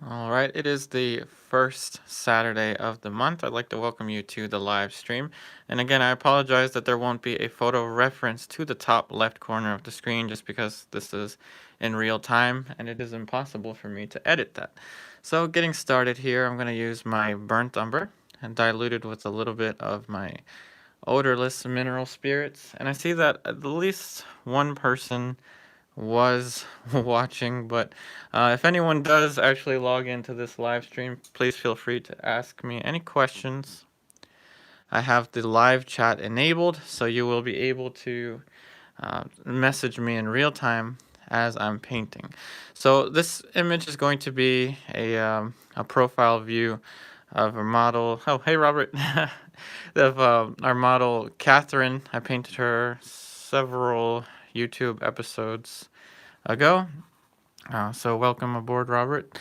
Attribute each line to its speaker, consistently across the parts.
Speaker 1: All right, it is the first Saturday of the month. I'd like to welcome you to the live stream. And again, I apologize that there won't be a photo reference to the top left corner of the screen just because this is in real time and it is impossible for me to edit that. So getting started here, I'm going to use my burnt umber and dilute it with a little bit of my odorless mineral spirits. And I see that at least one person was watching, but if anyone does actually log into this live stream, please feel free to ask me any questions. I have the live chat enabled, so you will be able to message me in real time as I'm painting. So this image is going to be a profile view of a model. Oh, hey, Robert. Of our model, Catherine. I painted her several YouTube episodes ago. So welcome aboard, Robert.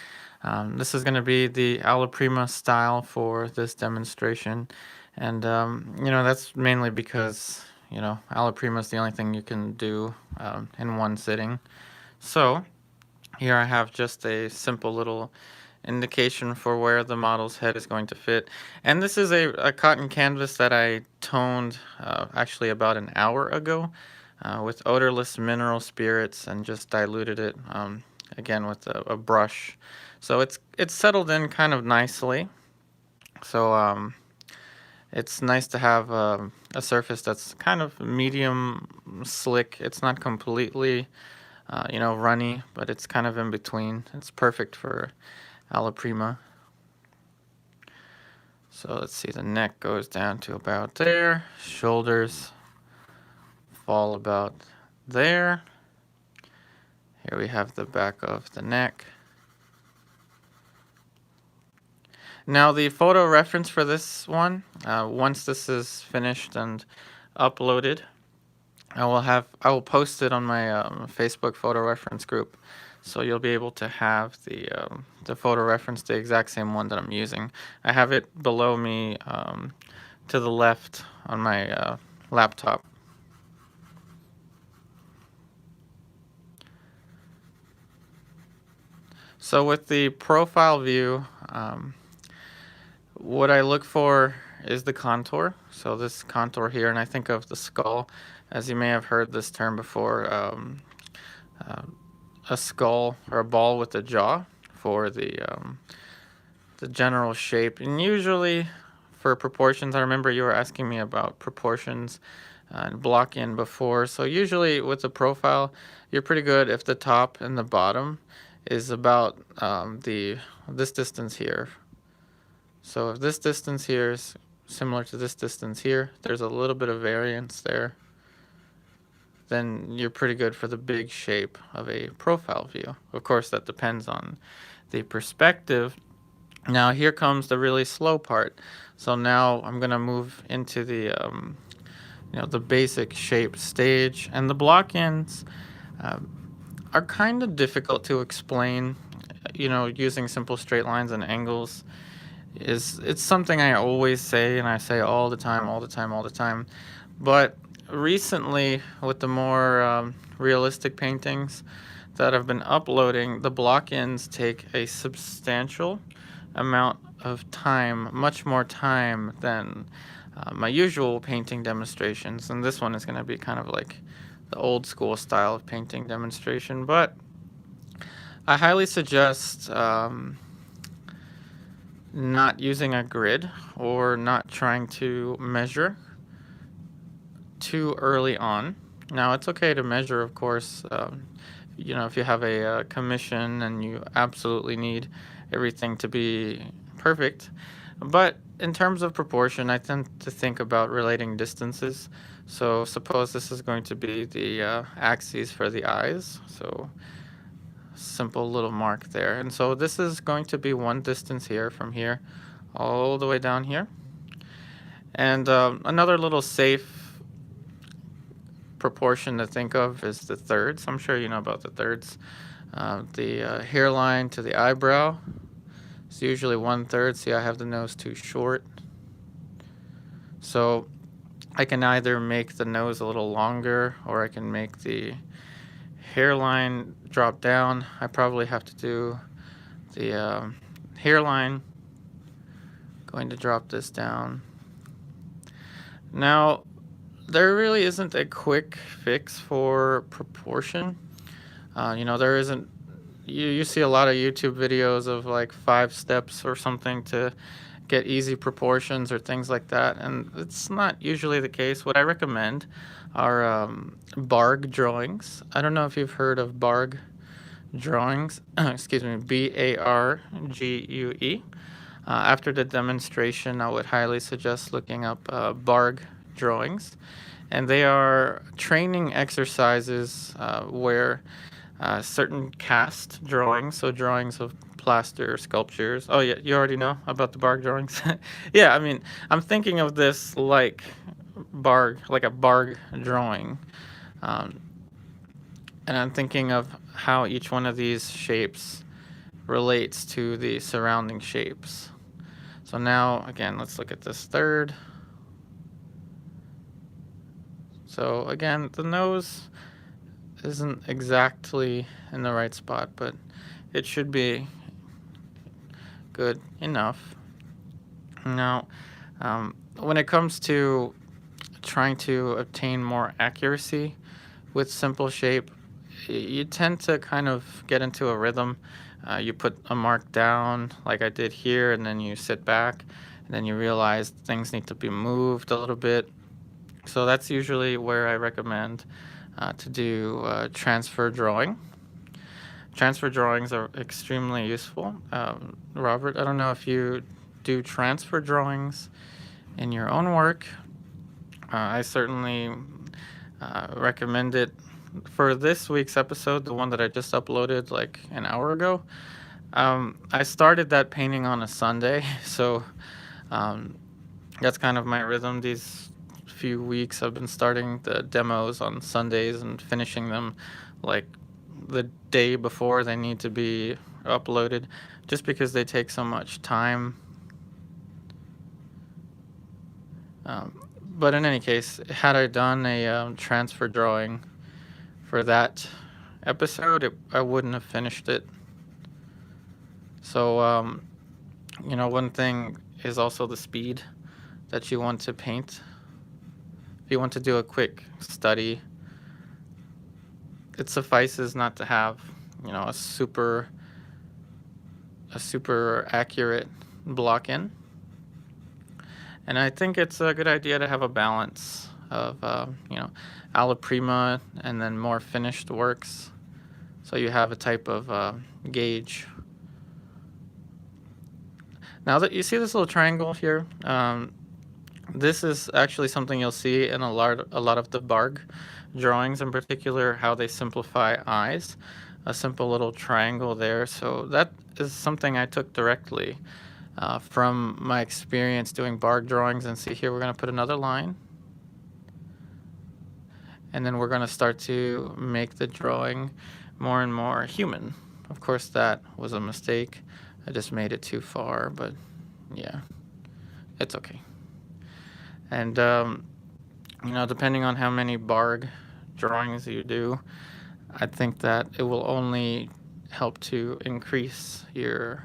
Speaker 1: This is going to be the alla prima style for this demonstration. And, that's mainly because, alla prima is the only thing you can do in one sitting. So here I have just a simple little indication for where the model's head is going to fit. And this is a cotton canvas that I toned actually about an hour ago with odorless mineral spirits and just diluted it again with a brush. So it's settled in kind of nicely. So it's nice to have a surface that's kind of medium slick. It's not completely runny, but it's kind of in between. It's perfect for alla prima. So let's see, the neck goes down to about there. Shoulders fall about there. Here we have the back of the neck. Now the photo reference for this one, once this is finished and uploaded, I will post it on my Facebook photo reference group, so you'll be able to have the photo reference, the exact same one that I'm using. I have it below me to the left on my laptop. So with the profile view, what I look for is the contour. So this contour here, and I think of the skull, as you may have heard this term before, a skull or a ball with a jaw for the general shape. And usually for proportions, I remember you were asking me about proportions and block in before. So usually with the profile, you're pretty good if the top and the bottom is about this distance here. So if this distance here is similar to this distance here, there's a little bit of variance there, then you're pretty good for the big shape of a profile view. Of course, that depends on the perspective. Now here comes the really slow part. So now I'm gonna move into the the basic shape stage, and the block-ins are kind of difficult to explain. Using simple straight lines and angles it's something I always say, and I say all the time. But recently, with the more realistic paintings that I've been uploading, the block-ins take a substantial amount of time, much more time than my usual painting demonstrations. And this one is going to be kind of like the old school style of painting demonstration. But I highly suggest not using a grid or not trying to measure too early on. Now, it's okay to measure, of course, if you have a commission and you absolutely need everything to be perfect. But in terms of proportion, I tend to think about relating distances. So suppose this is going to be the axes for the eyes. So simple little mark there. And so this is going to be one distance here from here all the way down here. And another little safe proportion to think of is the thirds. I'm sure you know about the thirds. The hairline to the eyebrow is usually 1/3. See, I have the nose too short. So I can either make the nose a little longer, or I can make the hairline drop down. I probably have to do the hairline. Going to drop this down. Now, there really isn't a quick fix for proportion. There isn't. You see a lot of YouTube videos of like 5 steps or something to get easy proportions or things like that, and it's not usually the case. What I recommend are Barg drawings. I don't know if you've heard of Barg drawings. Excuse me, Bargue. After the demonstration, I would highly suggest looking up Barg drawings. And they are training exercises where certain cast drawings, so drawings of plaster sculptures. Oh, yeah, you already know about the Barg drawings? Yeah, I mean, I'm thinking of this like a Barg drawing. Um, and I'm thinking of how each one of these shapes relates to the surrounding shapes. So now, again, let's look at this third. So again, the nose isn't exactly in the right spot, but it should be good enough. Now, when it comes to trying to obtain more accuracy with simple shape, you tend to kind of get into a rhythm. You put a mark down like I did here, and then you sit back, and then you realize things need to be moved a little bit. So that's usually where I recommend to do transfer drawing. Transfer drawings are extremely useful. Robert, I don't know if you do transfer drawings in your own work. I certainly recommend it. For this week's episode, the one that I just uploaded like an hour ago, I started that painting on a Sunday, so that's kind of my rhythm. These few weeks I've been starting the demos on Sundays and finishing them like the day before they need to be uploaded, just because they take so much time. But in any case, had I done a transfer drawing for that episode, I wouldn't have finished it. So, one thing is also the speed that you want to paint. If you want to do a quick study, it suffices not to have, a super accurate block in. And I think it's a good idea to have a balance of, alla prima and then more finished works. So you have a type of gauge. Now that you see this little triangle here, this is actually something you'll see in a lot of the Barg drawings, in particular how they simplify eyes. A simple little triangle there. So that is something I took directly from my experience doing Barg drawings. And see here, we're going to put another line. And then we're going to start to make the drawing more and more human. Of course, that was a mistake. I just made it too far, but yeah, it's okay. And, depending on how many Barg drawings you do, I think that it will only help to increase your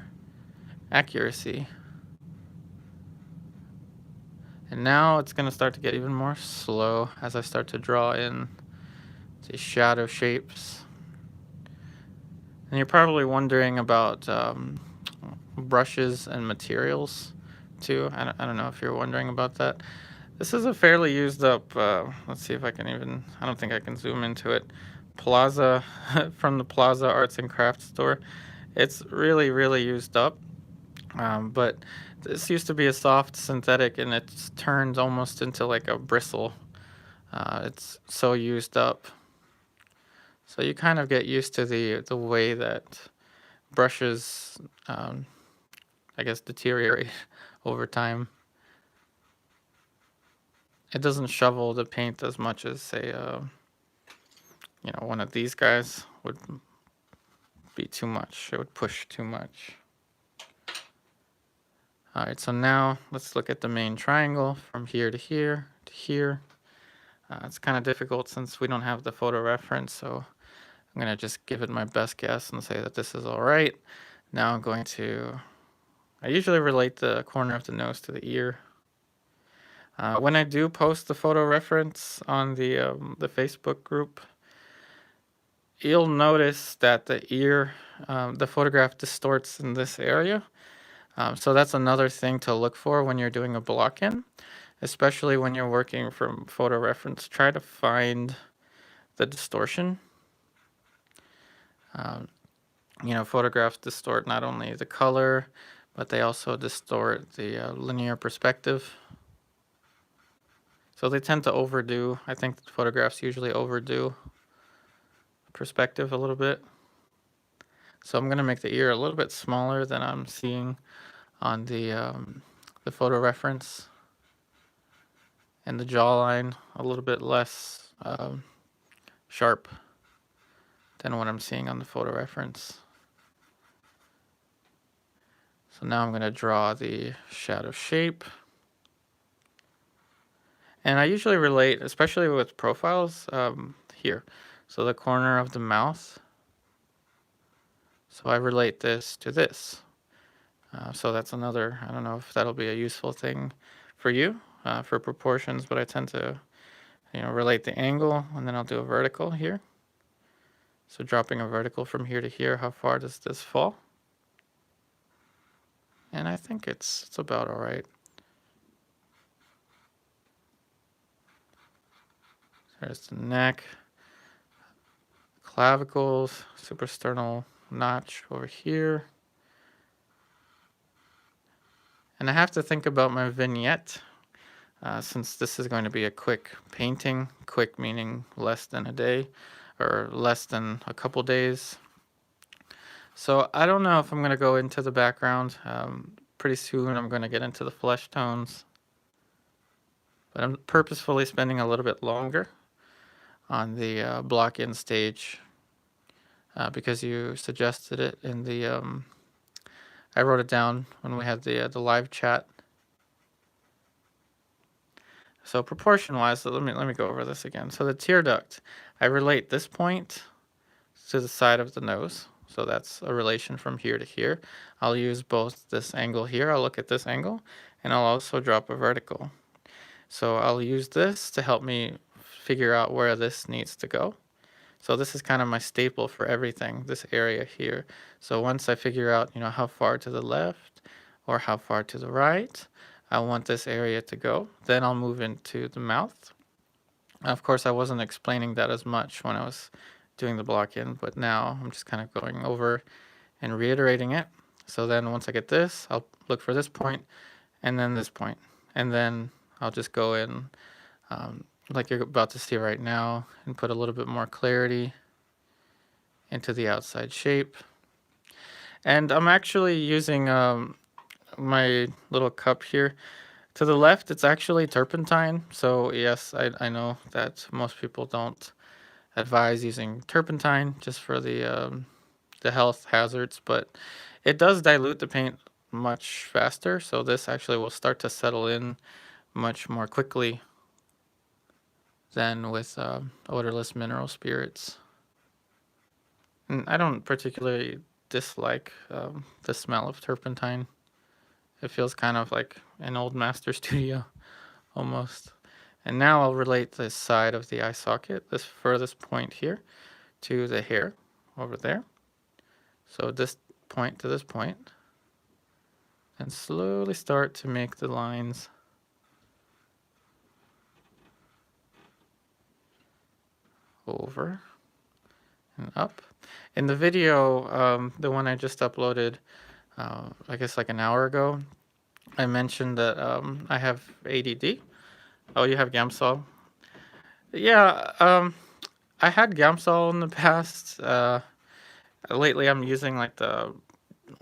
Speaker 1: accuracy. And now it's going to start to get even more slow as I start to draw in these shadow shapes. And you're probably wondering about brushes and materials too. I don't know if you're wondering about that. This is a fairly used up, let's see if I can I don't think I can zoom into it, Plaza, from the Plaza Arts and Crafts store. It's really, really used up. But this used to be a soft synthetic, and it's turned almost into like a bristle. It's so used up. So you kind of get used to the way that brushes, I guess, deteriorate over time. It doesn't shovel the paint as much as, say, one of these guys would be too much. It would push too much. All right, so now let's look at the main triangle from here to here to here. It's kind of difficult since we don't have the photo reference, so I'm going to just give it my best guess and say that this is all right. Now I'm going to, I usually relate the corner of the nose to the ear. When I do post the photo reference on the Facebook group, you'll notice that the ear, the photograph distorts in this area. So that's another thing to look for when you're doing a block-in, especially when you're working from photo reference. Try to find the distortion. You know, photographs distort not only the color, but they also distort the linear perspective. So they tend to overdo. I think photographs usually overdo perspective a little bit. So I'm going to make the ear a little bit smaller than I'm seeing on the photo reference, and the jawline a little bit less sharp than what I'm seeing on the photo reference. So now I'm going to draw the shadow shape. And I usually relate, especially with profiles, here. So the corner of the mouth. So I relate this to this. So that's another, I don't know if that'll be a useful thing for you, for proportions, but I tend to, relate the angle, and then I'll do a vertical here. So dropping a vertical from here to here, how far does this fall? And I think it's about all right. There's the neck, clavicles, suprasternal notch over here. And I have to think about my vignette, since this is going to be a quick painting, quick meaning less than a day or less than a couple days. So I don't know if I'm going to go into the background. Pretty soon I'm going to get into the flesh tones. But I'm purposefully spending a little bit longer on the block-in stage because you suggested it in the, I wrote it down when we had the live chat. So proportion-wise, let me go over this again. So the tear duct, I relate this point to the side of the nose. So that's a relation from here to here. I'll use both this angle here. I'll look at this angle, and I'll also drop a vertical. So I'll use this to help me figure out where this needs to go. So this is kind of my staple for everything, this area here. So once I figure out, how far to the left or how far to the right, I want this area to go. Then I'll move into the mouth. Of course, I wasn't explaining that as much when I was doing the block-in, but now I'm just kind of going over and reiterating it. So then once I get this, I'll look for this point and then this point. And then I'll just go in like you're about to see right now and put a little bit more clarity into the outside shape. And I'm actually using my little cup here. To the left, it's actually turpentine. So yes, I know that most people don't advise using turpentine just for the health hazards, but it does dilute the paint much faster. So this actually will start to settle in much more quickly than with odorless mineral spirits. And I don't particularly dislike the smell of turpentine. It feels kind of like an old master studio almost. And now I'll relate this side of the eye socket, this furthest point here, to the hair over there. So this point to this point. And slowly start to make the lines over and up. In the video, the one I just uploaded, I guess like an hour ago, I mentioned that I have ADD. Oh, you have Gamsol? Yeah, I had Gamsol in the past. Lately I'm using like the,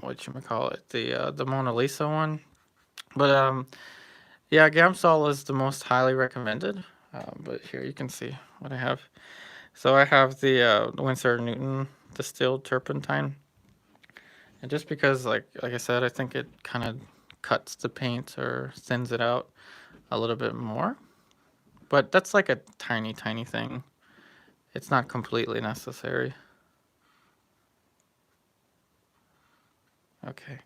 Speaker 1: whatchamacallit, the Mona Lisa one. But yeah, Gamsol is the most highly recommended. But here you can see what I have. So I have the Winsor & Newton distilled turpentine. And just because, like I said, I think it kind of cuts the paint or thins it out a little bit more. But that's like a tiny, tiny thing. It's not completely necessary. Okay,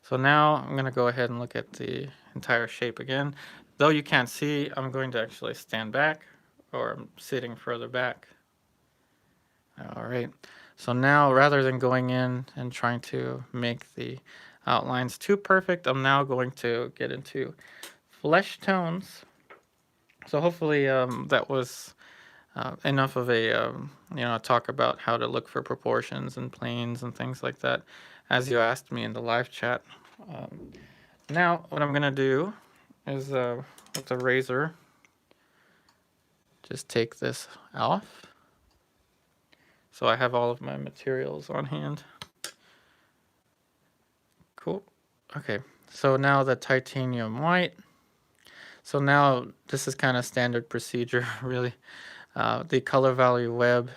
Speaker 1: so now I'm going to go ahead and look at the entire shape again. Though you can't see, I'm going to actually stand back, or I'm sitting further back. All right, so now rather than going in and trying to make the outlines too perfect, I'm now going to get into flesh tones. So hopefully that was enough of a talk about how to look for proportions and planes and things like that, as you asked me in the live chat. Um, Now what I'm gonna do is with the razor, just take this off. So I have all of my materials on hand. Cool. Okay, so now the titanium white. So now this is kind of standard procedure, really. The color value web.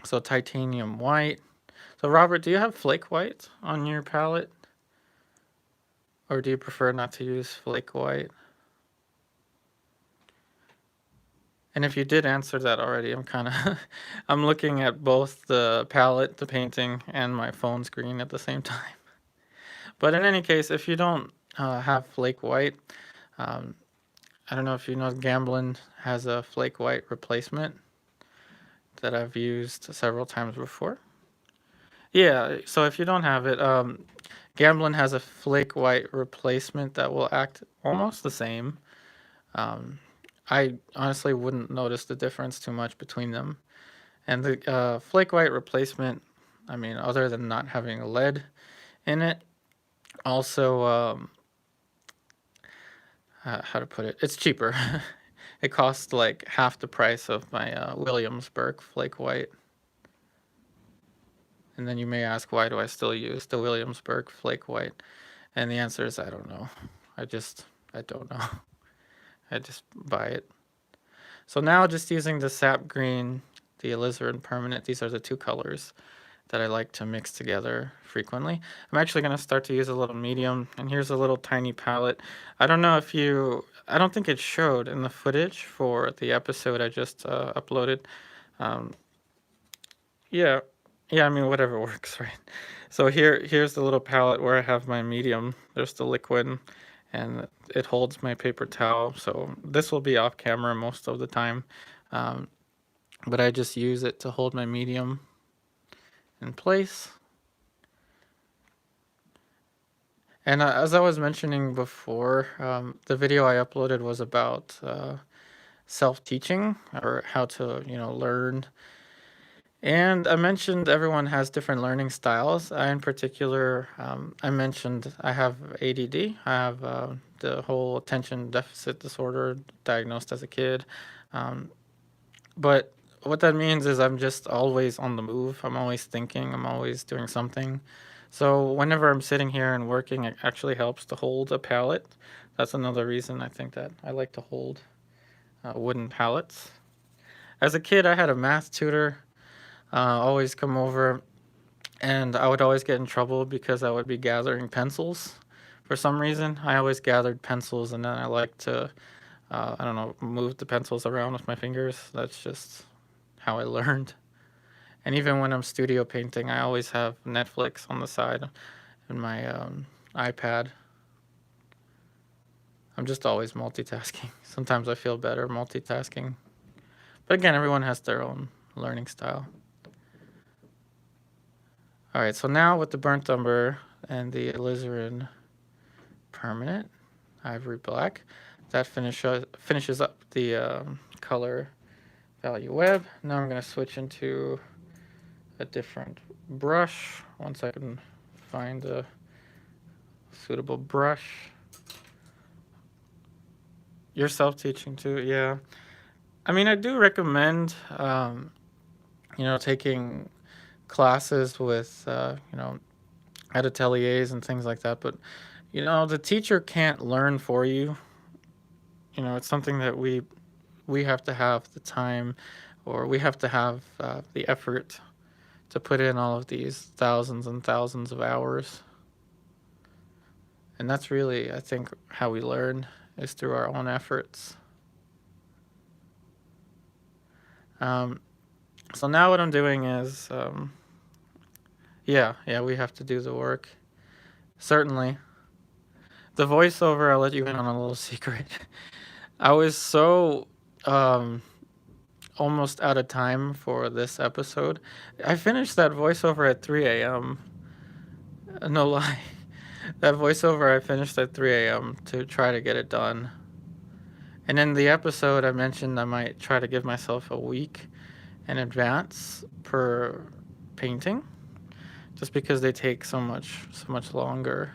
Speaker 1: So titanium white. So Robert, do you have flake white on your palette? Or do you prefer not to use flake white? And if you did answer that already, I'm kind of I'm looking at both the palette, the painting, and my phone screen at the same time. But in any case, if you don't have flake white, um, I don't know if you know, Gamblin has a flake white replacement that I've used several times before. Yeah, so if you don't have it, Gamblin has a flake white replacement that will act almost the same. Um, I honestly wouldn't notice the difference too much between them. And the flake white replacement, I mean, other than not having lead in it, also, how to put it, it's cheaper. It costs like half the price of my Williamsburg flake white. And then you may ask, why do I still use the Williamsburg flake white? And the answer is, I don't know. I don't know. I just buy it. So now just using the sap green, the alizarin permanent, these are the two colors that I like to mix together frequently. I'm actually going to start to use a little medium, and here's a little tiny palette. I don't know if you, I don't think it showed in the footage for the episode I just uploaded. Um, yeah, yeah, I mean, whatever works, right? So here's the little palette where I have my medium. There's the liquid, and it holds my paper towel. So this will be off camera most of the time, um, but I just use it to hold my medium in place. And as I was mentioning before, the video I uploaded was about self-teaching, or how to, learn. And I mentioned everyone has different learning styles. I, in particular, I mentioned I have ADD. I have the whole attention deficit disorder diagnosed as a kid. Um, but what that means is I'm just always on the move. I'm always thinking. I'm always doing something. So whenever I'm sitting here and working, it actually helps to hold a palette. That's another reason I think that I like to hold wooden palettes. As a kid, I had a math tutor always come over, and I would always get in trouble because I would be gathering pencils. For some reason, I always gathered pencils, and then I like to, I don't know, move the pencils around with my fingers. That's just how I learned. And even when I'm studio painting, I always have Netflix on the side and my iPad. I'm just always multitasking. Sometimes I feel better multitasking. But again, everyone has their own learning style. All right, so now with the burnt umber and the alizarin permanent ivory black, that finishes up the color value web. Now I'm going to switch into a different brush once I can find a suitable brush. You're self-teaching too, yeah. I mean, I do recommend, taking classes with, at ateliers and things like that. But, the teacher can't learn for you. It's something that we have to have the time, or we have to have the effort to put in all of these thousands and thousands of hours. And that's really, I think, how we learn, is through our own efforts. So now what I'm doing is, we have to do the work. Certainly. The voiceover, I'll let you in on a little secret. I was so almost out of time for this episode. I finished that voiceover at 3 a.m. No lie. That voiceover I finished at 3 a.m. to try to get it done. And in the episode, I mentioned I might try to give myself a week in advance per painting, just because they take so much longer.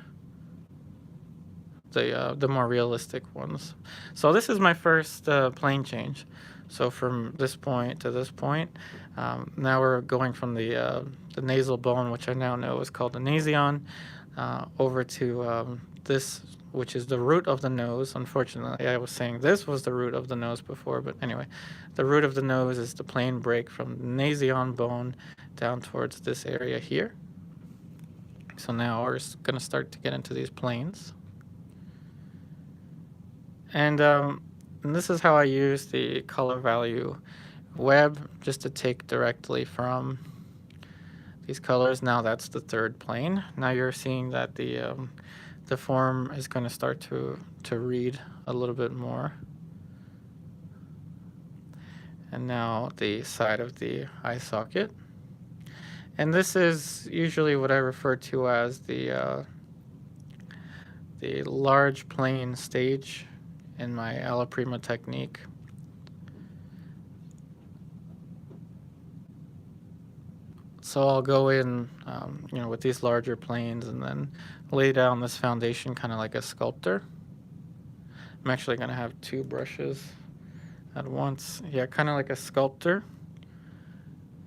Speaker 1: The more realistic ones. So this is my first plane change. So from this point to this point, now we're going from the nasal bone, which I now know is called the nasion, over to this, which is the root of the nose. Unfortunately, I was saying this was the root of the nose before, but anyway, the root of the nose is the plane break from the nasion bone down towards this area here. So now we're going to start to get into these planes. And this is how I use the color value web, just to take directly from these colors. Now that's the third plane. Now you're seeing that the form is going to start to read a little bit more. And now the side of the eye socket. And this is usually what I refer to as the large plane stage in my alla prima technique. So I'll go in, with these larger planes and then lay down this foundation kind of like a sculptor. I'm actually going to have two brushes at once. Yeah, kind of like a sculptor.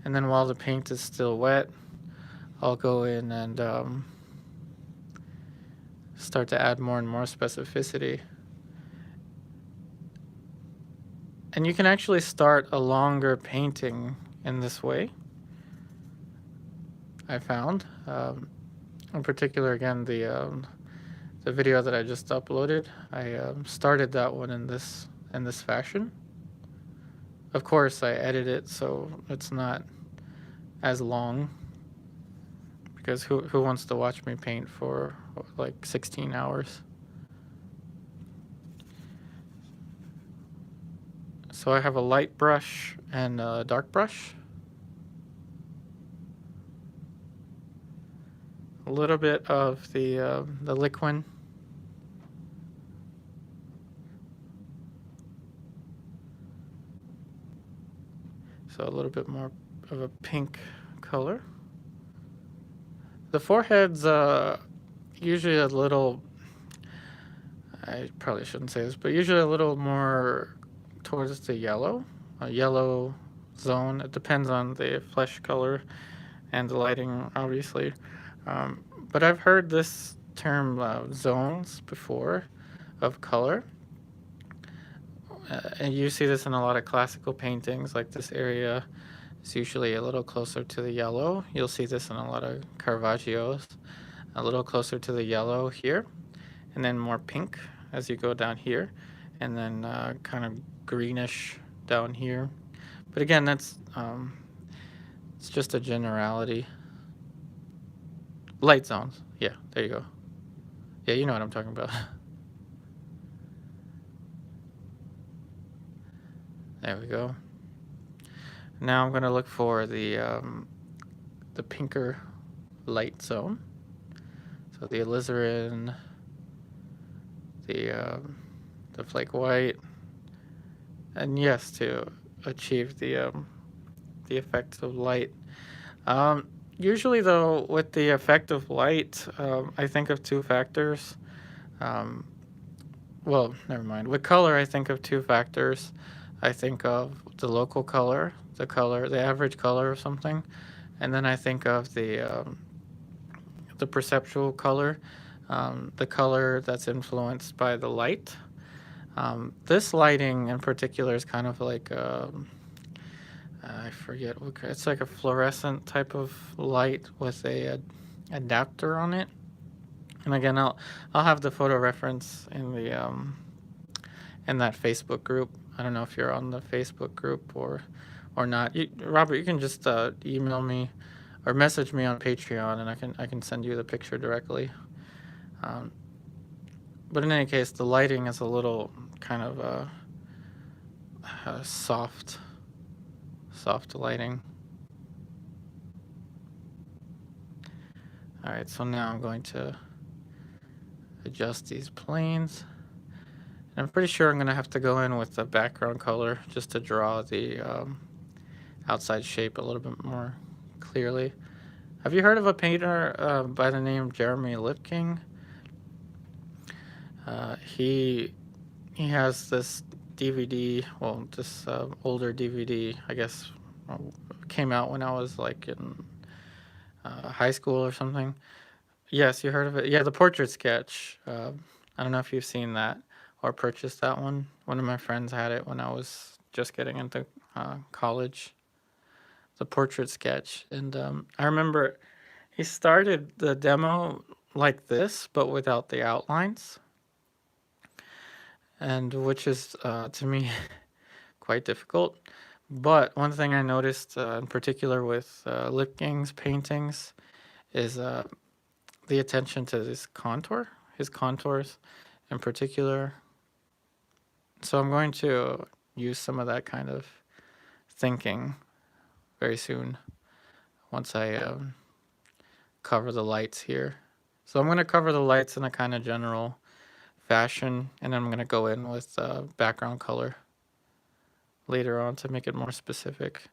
Speaker 1: And then while the paint is still wet, I'll go in and start to add more and more specificity. And you can actually start a longer painting in this way, I found. In particular, again, the video that I just uploaded, I started that one in this fashion. Of course, I edit it so it's not as long, because who wants to watch me paint for like 16 hours? So I have a light brush and a dark brush. A little bit of the liquid. So a little bit more of a pink color. The forehead's usually a little, I probably shouldn't say this, but usually a little more towards the yellow, a yellow zone. It depends on the flesh color and the lighting, obviously. But I've heard this term zones before of color. And you see this in a lot of classical paintings, like this area is usually a little closer to the yellow. You'll see this in a lot of Caravaggio's, a little closer to the yellow here, and then more pink as you go down here, and then kind of greenish down here. But again, that's it's just a generality. Light zones. Yeah, there you go. Yeah, you know what I'm talking about. There we go. Now I'm going to look for the pinker light zone. So the alizarin, the flake white, and yes, to achieve the effect of light. Usually, though, with the effect of light, I think of two factors. Well, never mind. With color, I think of two factors. I think of the local color, the average color of something, and then I think of the perceptual color, the color that's influenced by the light. This lighting in particular is kind of like I forget it's like a fluorescent type of light with a adapter on it. And again, I'll have the photo reference in the in that Facebook group. I don't know if you're on the Facebook group or not. Robert, you can just email me or message me on Patreon, and I can send you the picture directly. But in any case, the lighting is a little kind of soft lighting. All right, so now I'm going to adjust these planes. And I'm pretty sure I'm going to have to go in with the background color just to draw the outside shape a little bit more clearly. Have you heard of a painter by the name Jeremy Lipking? He has this DVD, well, this older DVD, I guess, came out when I was like in high school or something. Yes, you heard of it? Yeah, the portrait sketch. I don't know if you've seen that or purchased that one. One of my friends had it when I was just getting into college. The portrait sketch. And I remember he started the demo like this, but without the outlines. And which is, to me, quite difficult. But one thing I noticed in particular with Lipking's paintings is the attention to this contour, his contours in particular. So I'm going to use some of that kind of thinking very soon once I cover the lights here. So I'm going to cover the lights in a kind of general fashion, and then I'm going to go in with background color later on to make it more specific.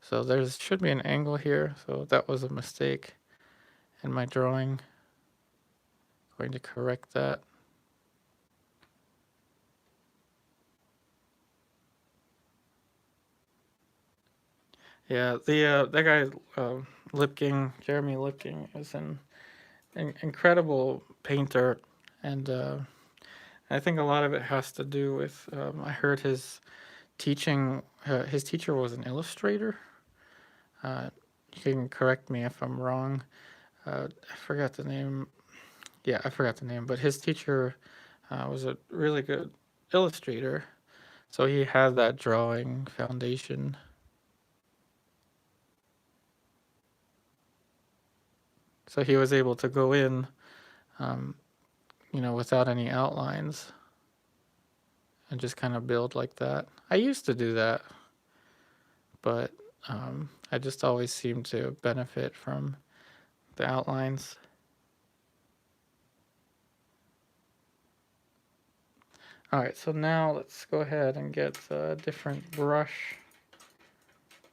Speaker 1: So there should be an angle here, so that was a mistake in my drawing. Going to correct that. Yeah, the that guy Lipking, Jeremy Lipking, is an incredible painter, and I think a lot of it has to do with I heard his teaching. His teacher was an illustrator. You can correct me if I'm wrong. I forgot the name. Yeah, I forgot the name, but his teacher was a really good illustrator, so he had that drawing foundation. So he was able to go in, without any outlines and just kind of build like that. I used to do that, but I just always seem to benefit from the outlines. All right, so now let's go ahead and get a different brush.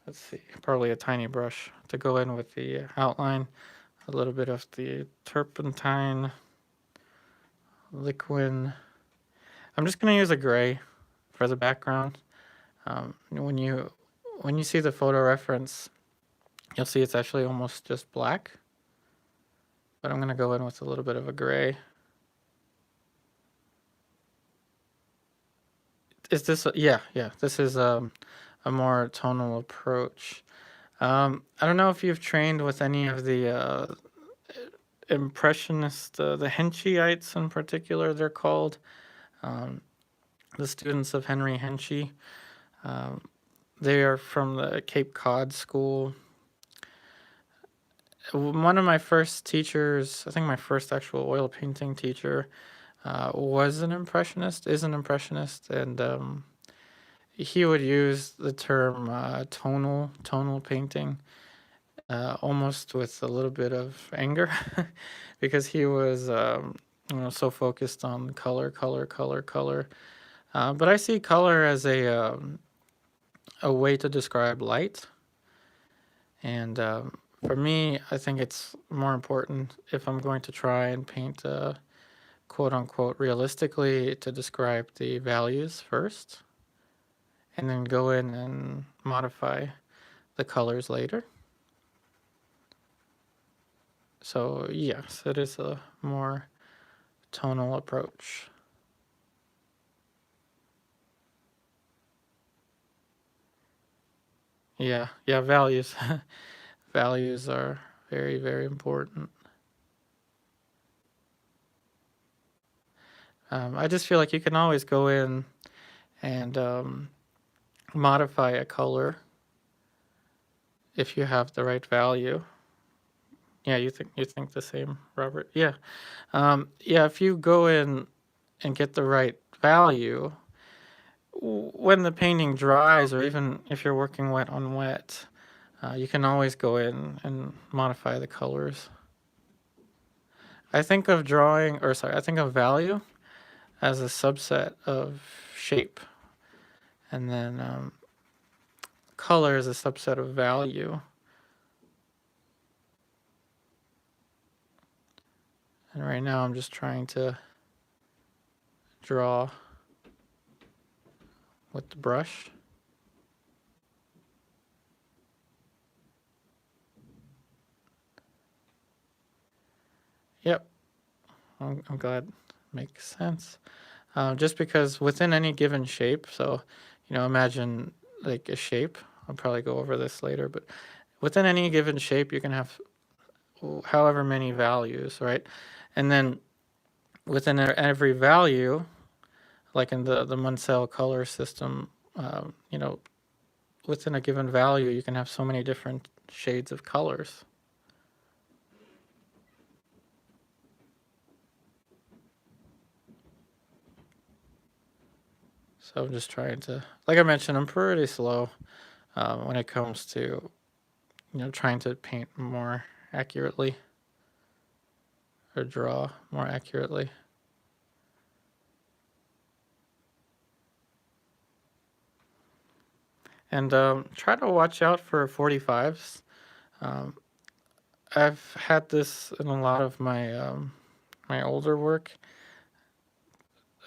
Speaker 1: Let's see, probably a tiny brush to go in with the outline. A little bit of the turpentine liquid. I'm just going to use a gray for the background. When you see the photo reference, you'll see it's actually almost just black. But I'm going to go in with a little bit of a gray. Is this? Yeah. This is a more tonal approach. I don't know if you've trained with any of the impressionist, the Hensheites in particular, they're called. The students of Henry Henshey. They are from the Cape Cod school. One of my first teachers, I think my first actual oil painting teacher, was an impressionist, is an impressionist, and he would use the term tonal painting, almost with a little bit of anger, because he was so focused on color. But I see color as a way to describe light, and for me, I think it's more important if I'm going to try and paint quote unquote realistically to describe the values first and then go in and modify the colors later. So yes, it is a more tonal approach. Yeah, values. Values are very, very important. I just feel like you can always go in and modify a color if you have the right value. Yeah, you think the same, Robert? Yeah. Yeah, if you go in and get the right value, when the painting dries, or even if you're working wet on wet, you can always go in and modify the colors. I think of I think of value as a subset of shape, and then color is a subset of value. And right now I'm just trying to draw with the brush. Yep, I'm glad it makes sense. Just because within any given shape, so, imagine like a shape. I'll probably go over this later, but within any given shape, you can have however many values, right? And then within every value, like in the Munsell color system, within a given value, you can have so many different shades of colors. So I'm just trying to, like I mentioned, I'm pretty slow when it comes to, trying to paint more accurately or draw more accurately. And try to watch out for 45s. I've had this in a lot of my older work.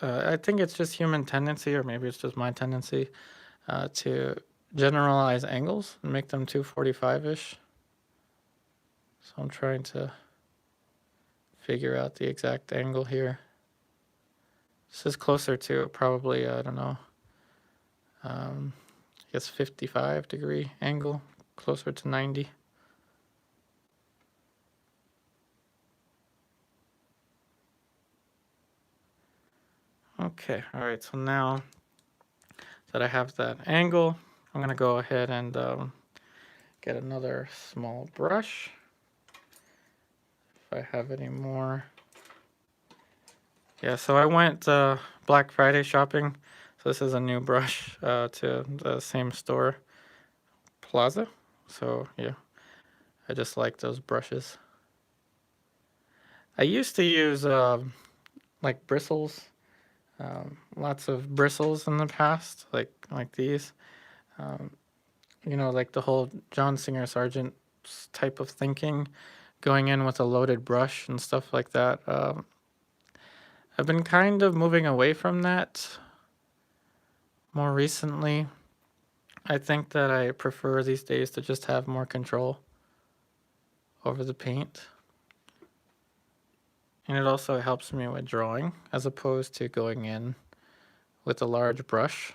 Speaker 1: I think it's just human tendency, or maybe it's just my tendency, to generalize angles and make them 245-ish. So I'm trying to figure out the exact angle here. This is closer to probably, I don't know, I guess 55-degree angle, closer to 90. Okay, all right, so now that I have that angle, I'm gonna go ahead and get another small brush. If I have any more. Yeah, so I went Black Friday shopping. So this is a new brush to the same store, Plaza. So yeah, I just like those brushes. I used to use like bristles, lots of bristles in the past, like these. Like the whole John Singer Sargent type of thinking, going in with a loaded brush and stuff like that. I've been kind of moving away from that more recently. I think that I prefer these days to just have more control over the paint. And it also helps me with drawing, as opposed to going in with a large brush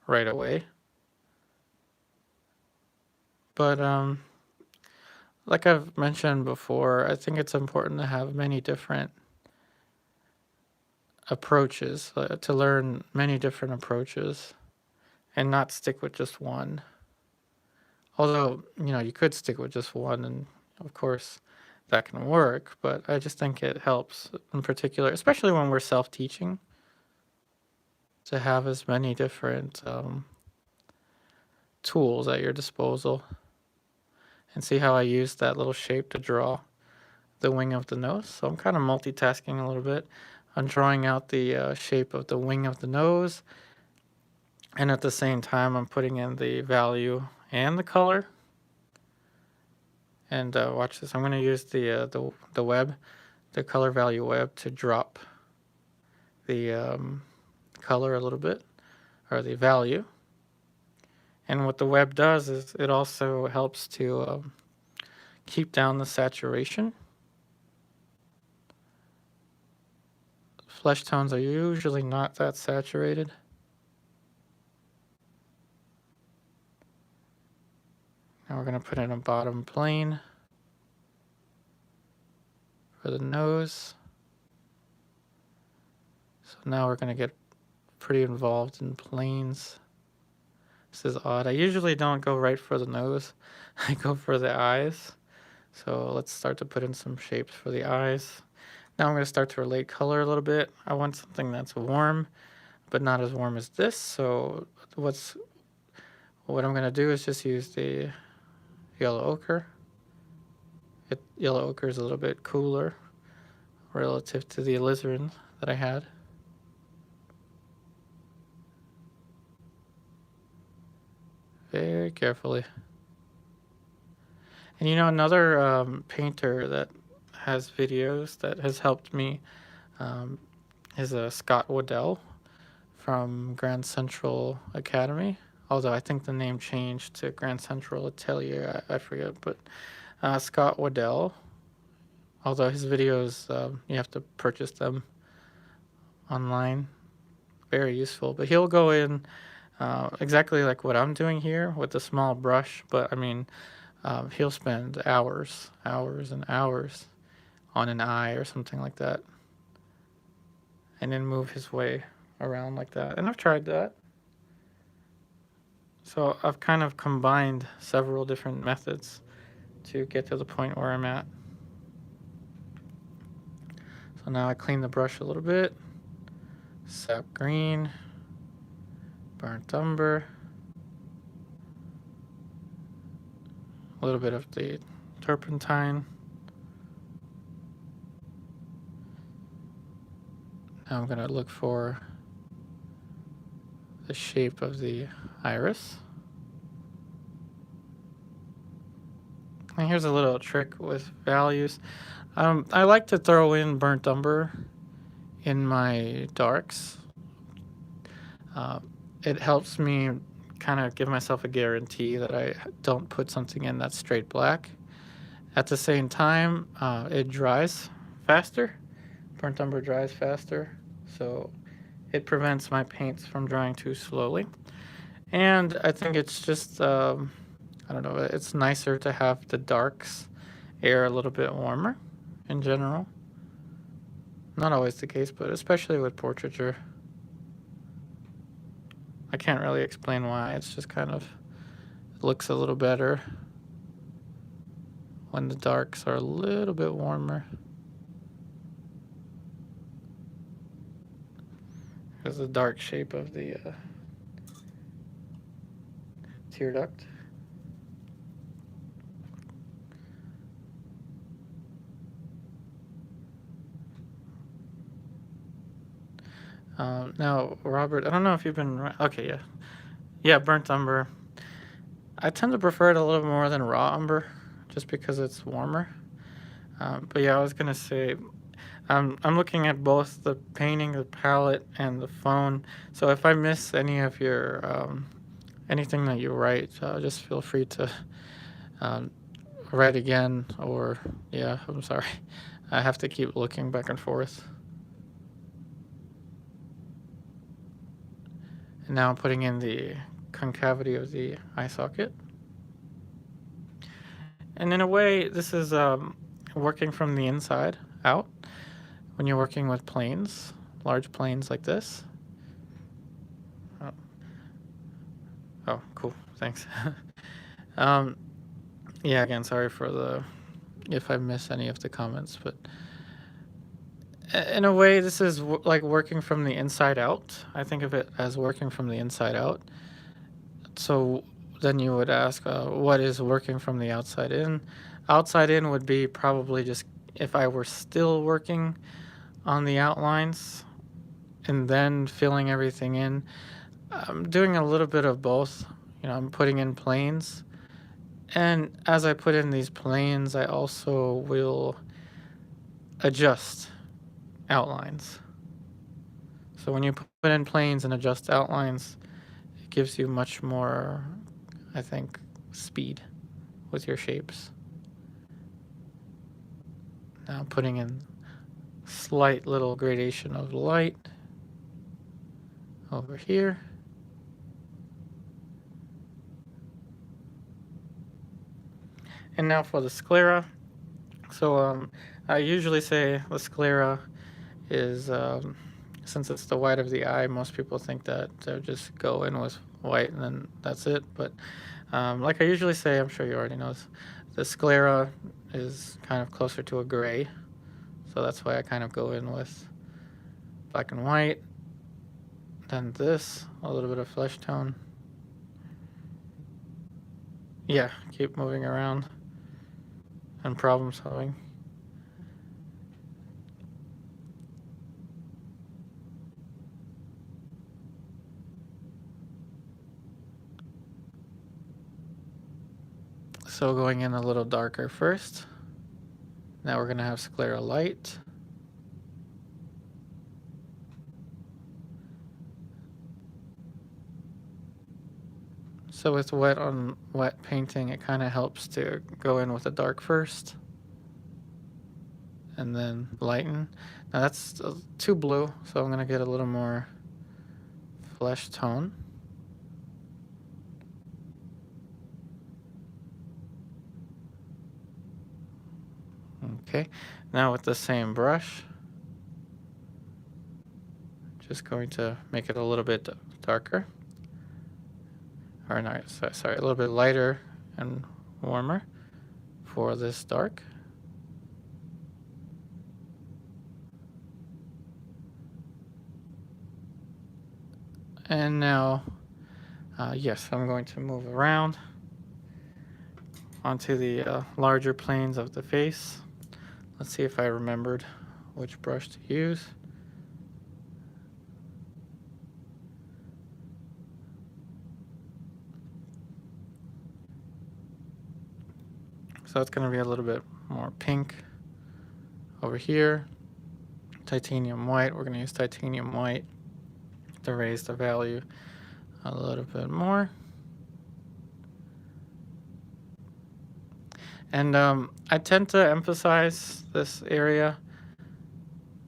Speaker 1: right away. But like I've mentioned before, I think it's important to have many different approaches, to learn many different approaches and not stick with just one. Although, you could stick with just one, and of course that can work, but I just think it helps in particular, especially when we're self-teaching, to have as many different tools at your disposal. And see how I use that little shape to draw the wing of the nose. So I'm kind of multitasking a little bit. I'm drawing out the shape of the wing of the nose, and at the same time I'm putting in the value and the color. And watch this. I'm going to use the web, the color value web, to drop the color a little bit, or the value. And what the web does is it also helps to keep down the saturation. Flesh tones are usually not that saturated. Now we're going to put in a bottom plane for the nose. So now we're going to get pretty involved in planes. This is odd. I usually don't go right for the nose. I go for the eyes. So let's start to put in some shapes for the eyes. Now I'm going to start to relate color a little bit. I want something that's warm, but not as warm as this. So what I'm going to do is just use the yellow ochre. Yellow ochre is a little bit cooler relative to the alizarin that I had. Very carefully. And you know, another painter that has videos that has helped me is Scott Waddell from Grand Central Academy. Although I think the name changed to Grand Central Atelier, I forget. But Scott Waddell, although his videos, you have to purchase them online. Very useful. But he'll go in exactly like what I'm doing here with a small brush. But I mean, he'll spend hours and hours on an eye or something like that, and then move his way around like that. And I've tried that. So I've kind of combined several different methods to get to the point where I'm at. So now I clean the brush a little bit. Sap green, burnt umber, a little bit of the turpentine. Now I'm going to look for the shape of the iris. And here's a little trick with values. I like to throw in burnt umber in my darks. It helps me kind of give myself a guarantee that I don't put something in that's straight black. At the same time, it dries faster. Burnt umber dries faster, so it prevents my paints from drying too slowly. And I think it's just, I don't know, it's nicer to have the darks air a little bit warmer in general. Not always the case, but especially with portraiture. I can't really explain why. It's just kind of, it looks a little better when the darks are a little bit warmer. There's the dark shape of the tear duct. Now, Robert, I don't know if you've been... Okay, yeah. Yeah, burnt umber. I tend to prefer it a little more than raw umber, just because it's warmer. But yeah, I was going to say, I'm looking at both the painting, the palette, and the phone. So if I miss any of your... anything that you write, just feel free to write again, or... Yeah, I'm sorry. I have to keep looking back and forth. And now I'm putting in the concavity of the eye socket. And in a way, this is working from the inside out when you're working with planes, large planes like this. Oh, cool. Thanks. Yeah, again, sorry for if I miss any of the comments, but in a way, this is like working from the inside out. I think of it as working from the inside out. So then you would ask, what is working from the outside in? Outside in would be probably just if I were still working on the outlines and then filling everything in. I'm doing a little bit of both. You know, I'm putting in planes. And as I put in these planes, I also will adjust outlines. So when you put in planes and adjust outlines, it gives you much more, I think, speed with your shapes. Now I'm putting in slight little gradation of light over here. And now for the sclera. So I usually say the sclera is, since it's the white of the eye, most people think that they'll just go in with white and then that's it. But like I usually say, I'm sure you already know this, the sclera is kind of closer to a gray. So that's why I kind of go in with black and white. Then this, a little bit of flesh tone. Yeah, keep moving around and problem solving. So going in a little darker first. Now we're going to have Sclera light. So with wet on wet painting, it kind of helps to go in with the dark first and then lighten. Now that's too blue, so I'm going to get a little more flesh tone. Okay, now with the same brush, just going to make it a little bit darker. Or no, sorry, a little bit lighter and warmer for this dark. And now, yes, I'm going to move around onto the larger planes of the face. Let's see if I remembered which brush to use. So it's going to be a little bit more pink over here. Titanium white, we're going to use titanium white to raise the value a little bit more. And I tend to emphasize this area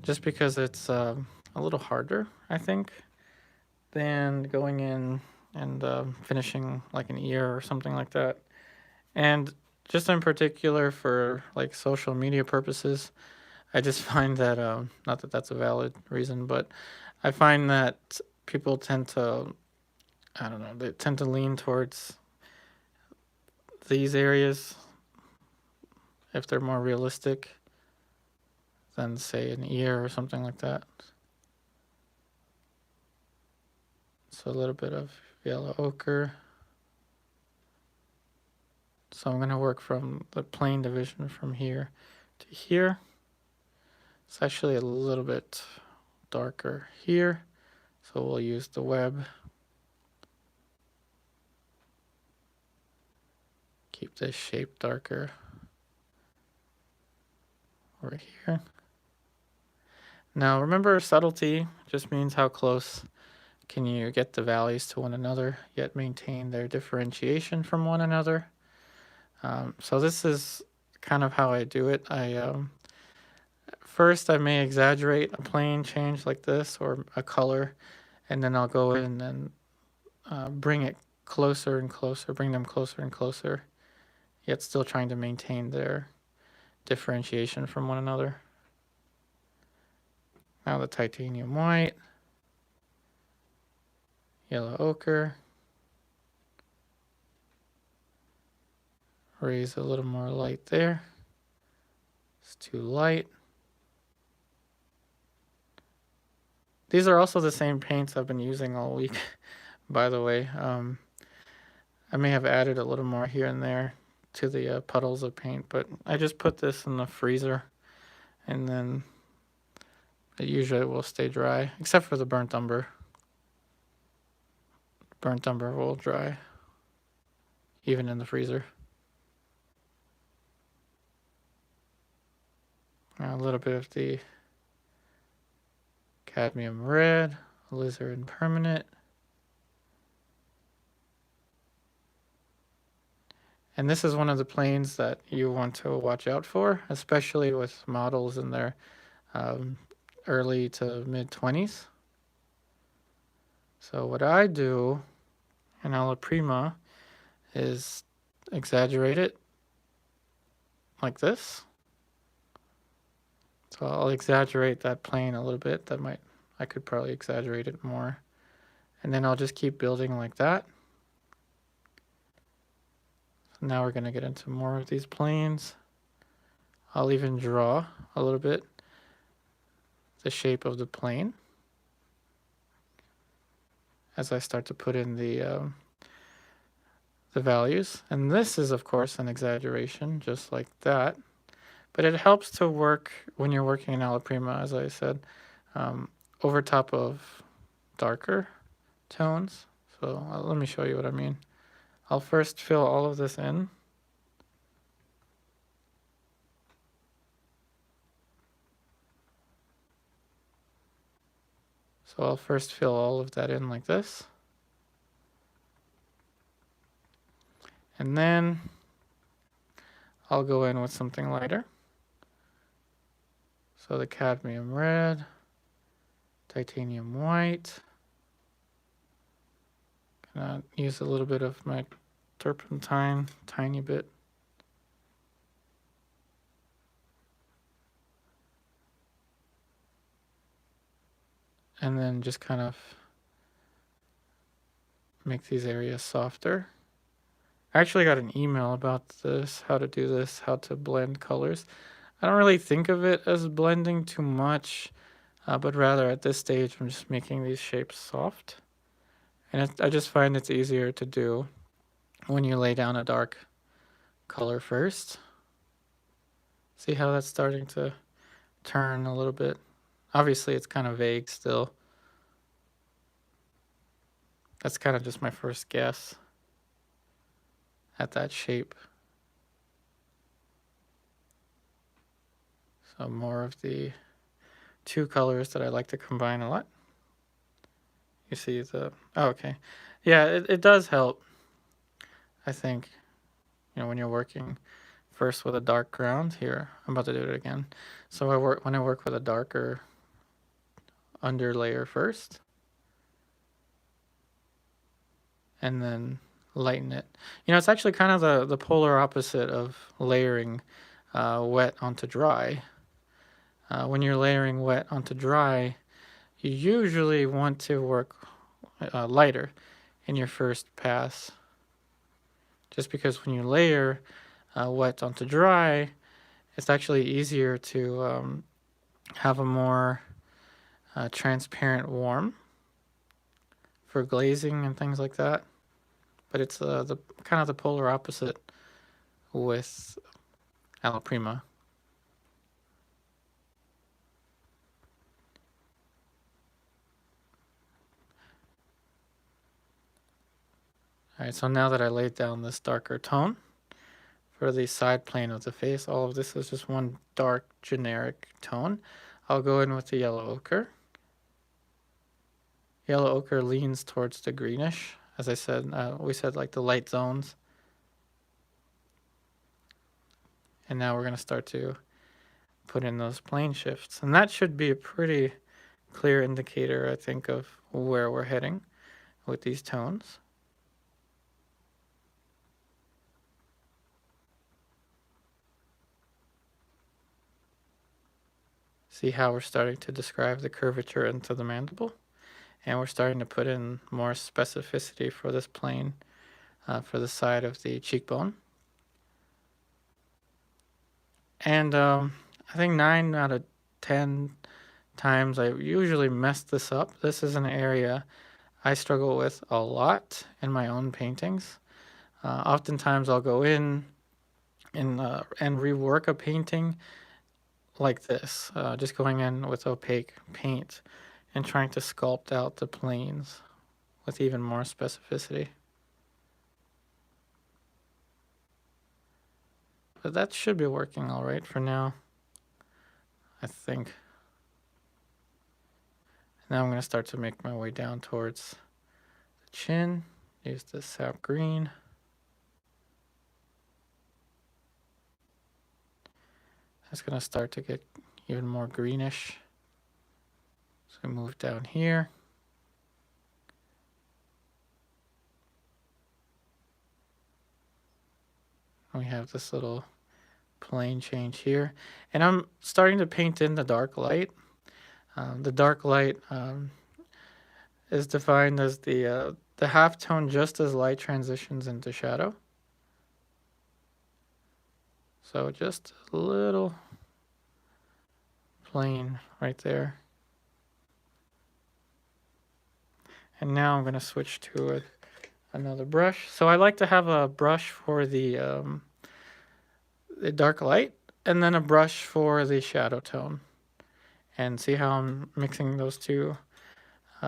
Speaker 1: just because it's a little harder, I think, than going in and finishing like an ear or something like that. And just in particular for like social media purposes, I just find that, not that that's a valid reason, but I find that people tend to, I don't know, they tend to lean towards these areas if they're more realistic than, say, an ear or something like that. So a little bit of yellow ochre. So I'm going to work from the plane division from here to here. It's actually a little bit darker here, so we'll use the web. Keep this shape darker over here. Now remember, subtlety just means how close can you get the values to one another, yet maintain their differentiation from one another. So this is kind of how I do it. First, I may exaggerate a plane change like this or a color, and then I'll go in and bring it closer and closer, bring them closer and closer, yet still trying to maintain their differentiation from one another. Now the titanium white, yellow ochre, raise a little more light there. It's too light. These are also the same paints I've been using all week, by the way. I may have added a little more here and there to the puddles of paint, but I just put this in the freezer, and then it usually will stay dry, except for the burnt umber. Burnt umber will dry, even in the freezer. Now a little bit of the cadmium red, alizarin permanent. And this is one of the planes that you want to watch out for, especially with models in their early to mid-20s. So what I do in alla prima is exaggerate it like this. So I'll exaggerate that plane a little bit. I could probably exaggerate it more. And then I'll just keep building like that. So now we're going to get into more of these planes. I'll even draw a little bit the shape of the plane as I start to put in the values. And this is, of course, an exaggeration, just like that. But it helps to work when you're working in alla prima, as I said, over top of darker tones. So let me show you what I mean. I'll first fill all of this in. So I'll first fill all of that in like this. And then I'll go in with something lighter. So the cadmium red, titanium white. Gonna use a little bit of my turpentine, tiny bit. And then just kind of make these areas softer. I actually got an email about this, how to do this, how to blend colors. I don't really think of it as blending too much, but rather at this stage I'm just making these shapes soft. And I just find it's easier to do when you lay down a dark color first. See how that's starting to turn a little bit? Obviously it's kind of vague still. That's kind of just my first guess at that shape. So more of the two colors that I like to combine a lot. You see the, oh, okay. Yeah, it does help, I think, when you're working first with a dark ground. Here, I'm about to do it again. So when I work with a darker underlayer first, and then lighten it. It's actually kind of the polar opposite of layering wet onto dry. When you're layering wet onto dry, you usually want to work lighter in your first pass. Just because when you layer wet onto dry, it's actually easier to have a more transparent warm for glazing and things like that. But it's the kind of the polar opposite with alla prima. Alright, so now that I laid down this darker tone for the side plane of the face, all of this is just one dark generic tone. I'll go in with the yellow ochre. Yellow ochre leans towards the greenish. As I said, we said like the light zones. And now we're going to start to put in those plane shifts. And that should be a pretty clear indicator, I think, of where we're heading with these tones. See how we're starting to describe the curvature into the mandible? And we're starting to put in more specificity for this plane, for the side of the cheekbone. And I think 9 out of 10 times I usually mess this up. This is an area I struggle with a lot in my own paintings. Oftentimes I'll go in and rework a painting like this, just going in with opaque paint and trying to sculpt out the planes with even more specificity. But that should be working all right for now, I think. Now I'm going to start to make my way down towards the chin. Use the sap green. That's going to start to get even more greenish. So I move down here. We have this little plane change here. And I'm starting to paint in the dark light. The dark light is defined as the halftone just as light transitions into shadow. So just a little plane right there. And now I'm going to switch to another brush. So I like to have a brush for the dark light and then a brush for the shadow tone. And see how I'm mixing those two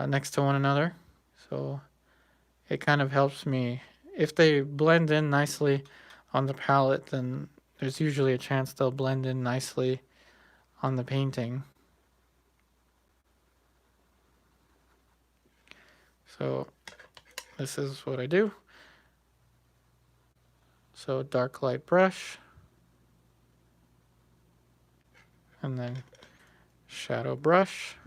Speaker 1: next to one another. So it kind of helps me. If they blend in nicely on the palette, then there's usually a chance they'll blend in nicely on the painting. So this is what I do. So dark light brush, and then shadow brush.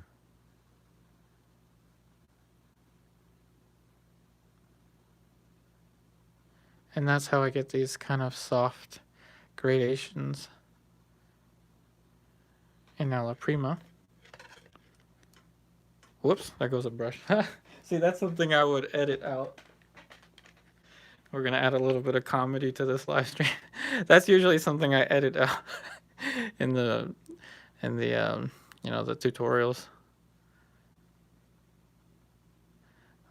Speaker 1: And that's how I get these kind of soft gradations in Alla Prima. Whoops, there goes a brush. See, that's something I would edit out. We're gonna add a little bit of comedy to this live stream. That's usually something I edit out in the you know, the tutorials.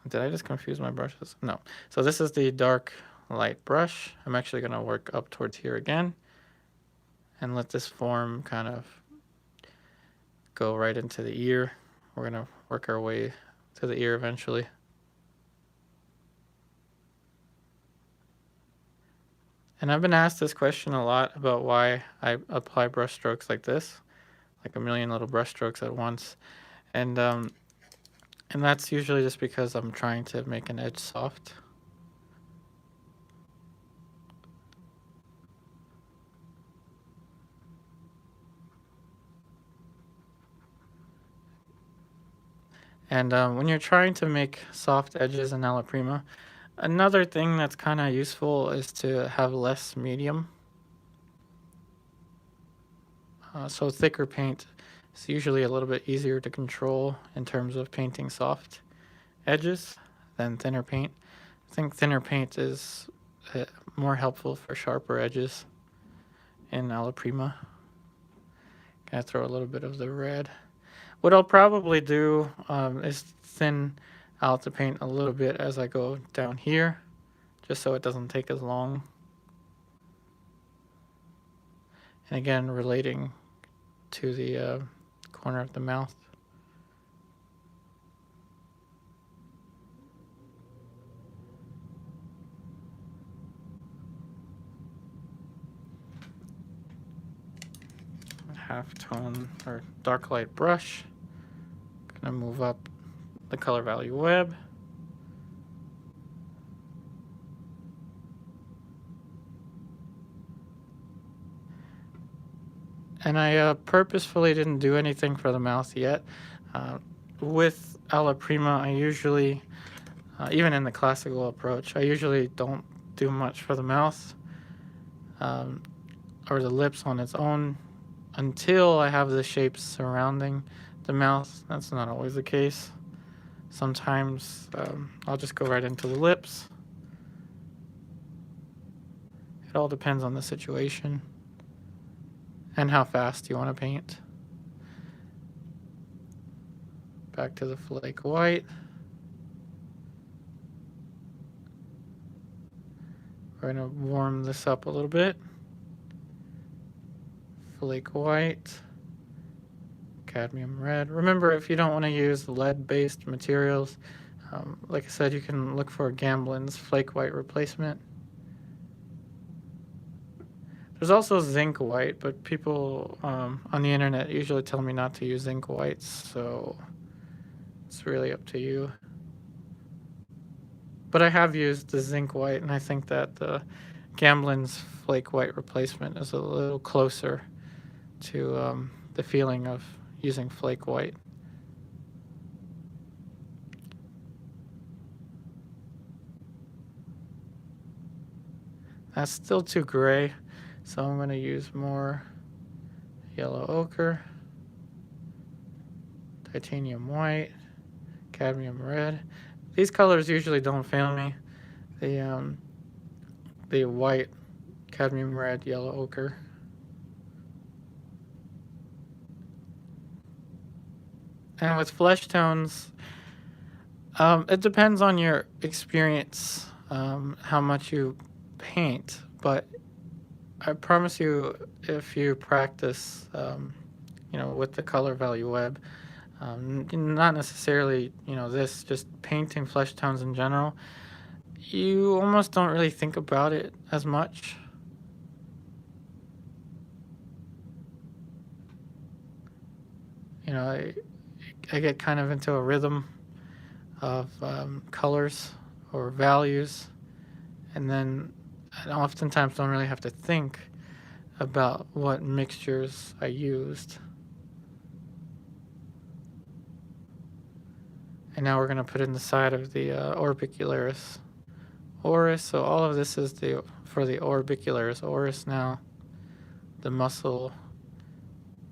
Speaker 1: Did I just confuse my brushes? No. So this is the dark light brush. I'm actually gonna work up towards here again and let this form kind of go right into the ear. We're gonna work our way to the ear eventually. And I've been asked this question a lot about why I apply brush strokes like this, like a million little brush strokes at once. And that's usually just because I'm trying to make an edge soft. And when you're trying to make soft edges in Alla Prima, another thing that's kind of useful is to have less medium. So thicker paint is usually a little bit easier to control in terms of painting soft edges than thinner paint. I think thinner paint is more helpful for sharper edges in Alla Prima. Gonna throw a little bit of the red. What I'll probably do is thin out the paint a little bit as I go down here, just so it doesn't take as long. And again, relating to the corner of the mouth. Halftone or dark light brush. Gonna move up the color value web. And I purposefully didn't do anything for the mouth yet. With Alla Prima, I usually, even in the classical approach, I usually don't do much for the mouth or the lips on its own until I have the shapes surrounding the mouth. That's not always the case. Sometimes I'll just go right into the lips. It all depends on the situation and how fast you want to paint. Back to the flake white. We're going to warm this up a little bit. Flake white, cadmium red. Remember, if you don't want to use lead-based materials, like I said, you can look for Gamblin's flake white replacement. There's also zinc white, but people on the internet usually tell me not to use zinc whites, so it's really up to you. But I have used the zinc white, and I think that the Gamblin's flake white replacement is a little closer to the feeling of using flake white. That's still too gray, so I'm going to use more yellow ochre, titanium white, cadmium red. These colors usually don't fail me. The white, cadmium red, yellow ochre. And with flesh tones, it depends on your experience, how much you paint. But I promise you, if you practice, with the color value web, not necessarily, this, just painting flesh tones in general, you almost don't really think about it as much. I get kind of into a rhythm of colors or values, and then I oftentimes don't really have to think about what mixtures I used. And now we're going to put in the side of the orbicularis oris. So all of this is for the orbicularis oris now, the muscle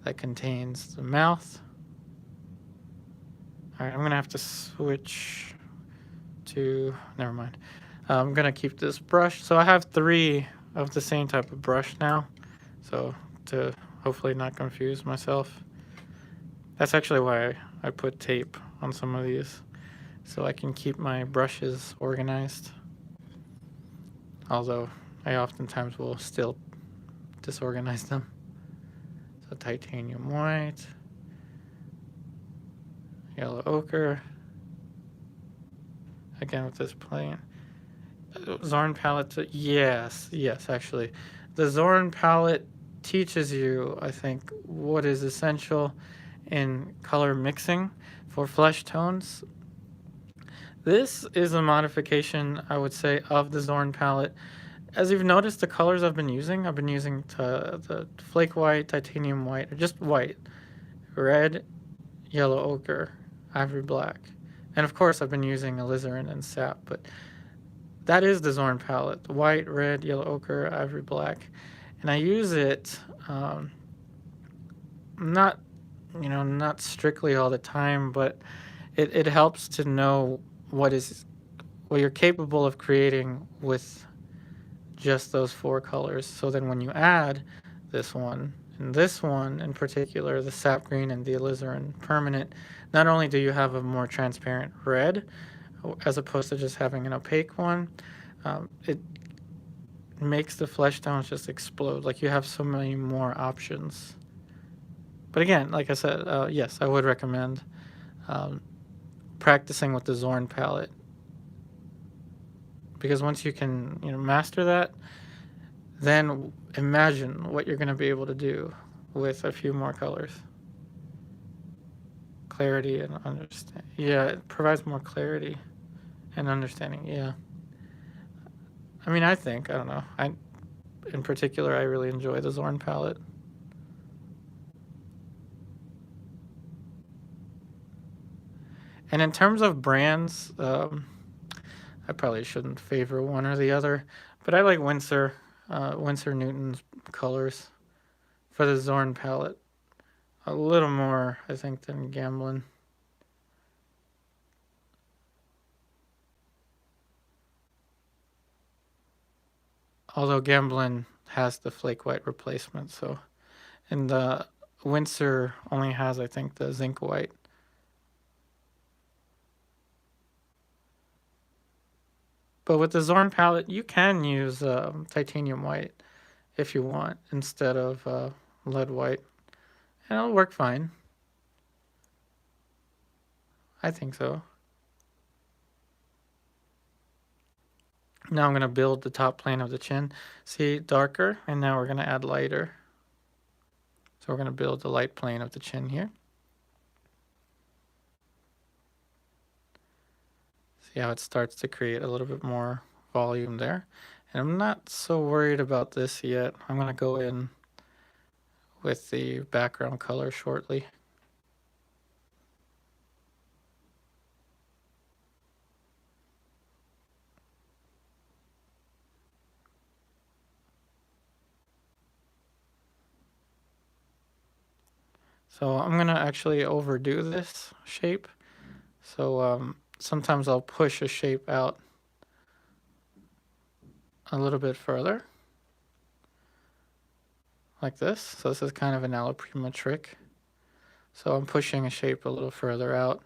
Speaker 1: that contains the mouth. All right, I'm going to have to switch to, never mind. I'm going to keep this brush. So I have 3 of the same type of brush now. So to hopefully not confuse myself. That's actually why I put tape on some of these, so I can keep my brushes organized. Although I oftentimes will still disorganize them. So titanium white, yellow ochre. Again with this plane. Zorn palette, yes, actually. The Zorn palette teaches you, I think, what is essential in color mixing for flesh tones. This is a modification, I would say, of the Zorn palette. As you've noticed, the colors I've been using the flake white, titanium white, or just white, red, yellow ochre, ivory black. And of course, I've been using alizarin and sap, but that is the Zorn palette: white, red, yellow ochre, ivory black. And I use it not strictly all the time, but it helps to know what you're capable of creating with just those 4 colors. So then when you add this one in particular, the sap green and the alizarin permanent, not only do you have a more transparent red as opposed to just having an opaque one, it makes the flesh tones just explode. Like, you have so many more options. But again, like I said, yes, I would recommend practicing with the Zorn palette, because once you can master that, then imagine what you're going to be able to do with a few more colors. Clarity and understanding. Yeah, it provides more clarity and understanding. Yeah. I mean, I don't know. In particular, I really enjoy the Zorn palette. And in terms of brands, I probably shouldn't favor one or the other, but I like Winsor Newton's colors for the Zorn palette a little more, I think, than Gamblin. Although Gamblin has the flake white replacement, and the Winsor only has, I think, the zinc white. But with the Zorn palette, you can use titanium white if you want instead of lead white, and it'll work fine. I think so. Now I'm going to build the top plane of the chin. See, darker, and now we're going to add lighter. So we're going to build the light plane of the chin here. See how it starts to create a little bit more volume there. And I'm not so worried about this yet. I'm going to go in with the background color shortly. So I'm going to actually overdo this shape. So sometimes I'll push a shape out a little bit further, like this. So this is kind of an ala prima trick. So I'm pushing a shape a little further out,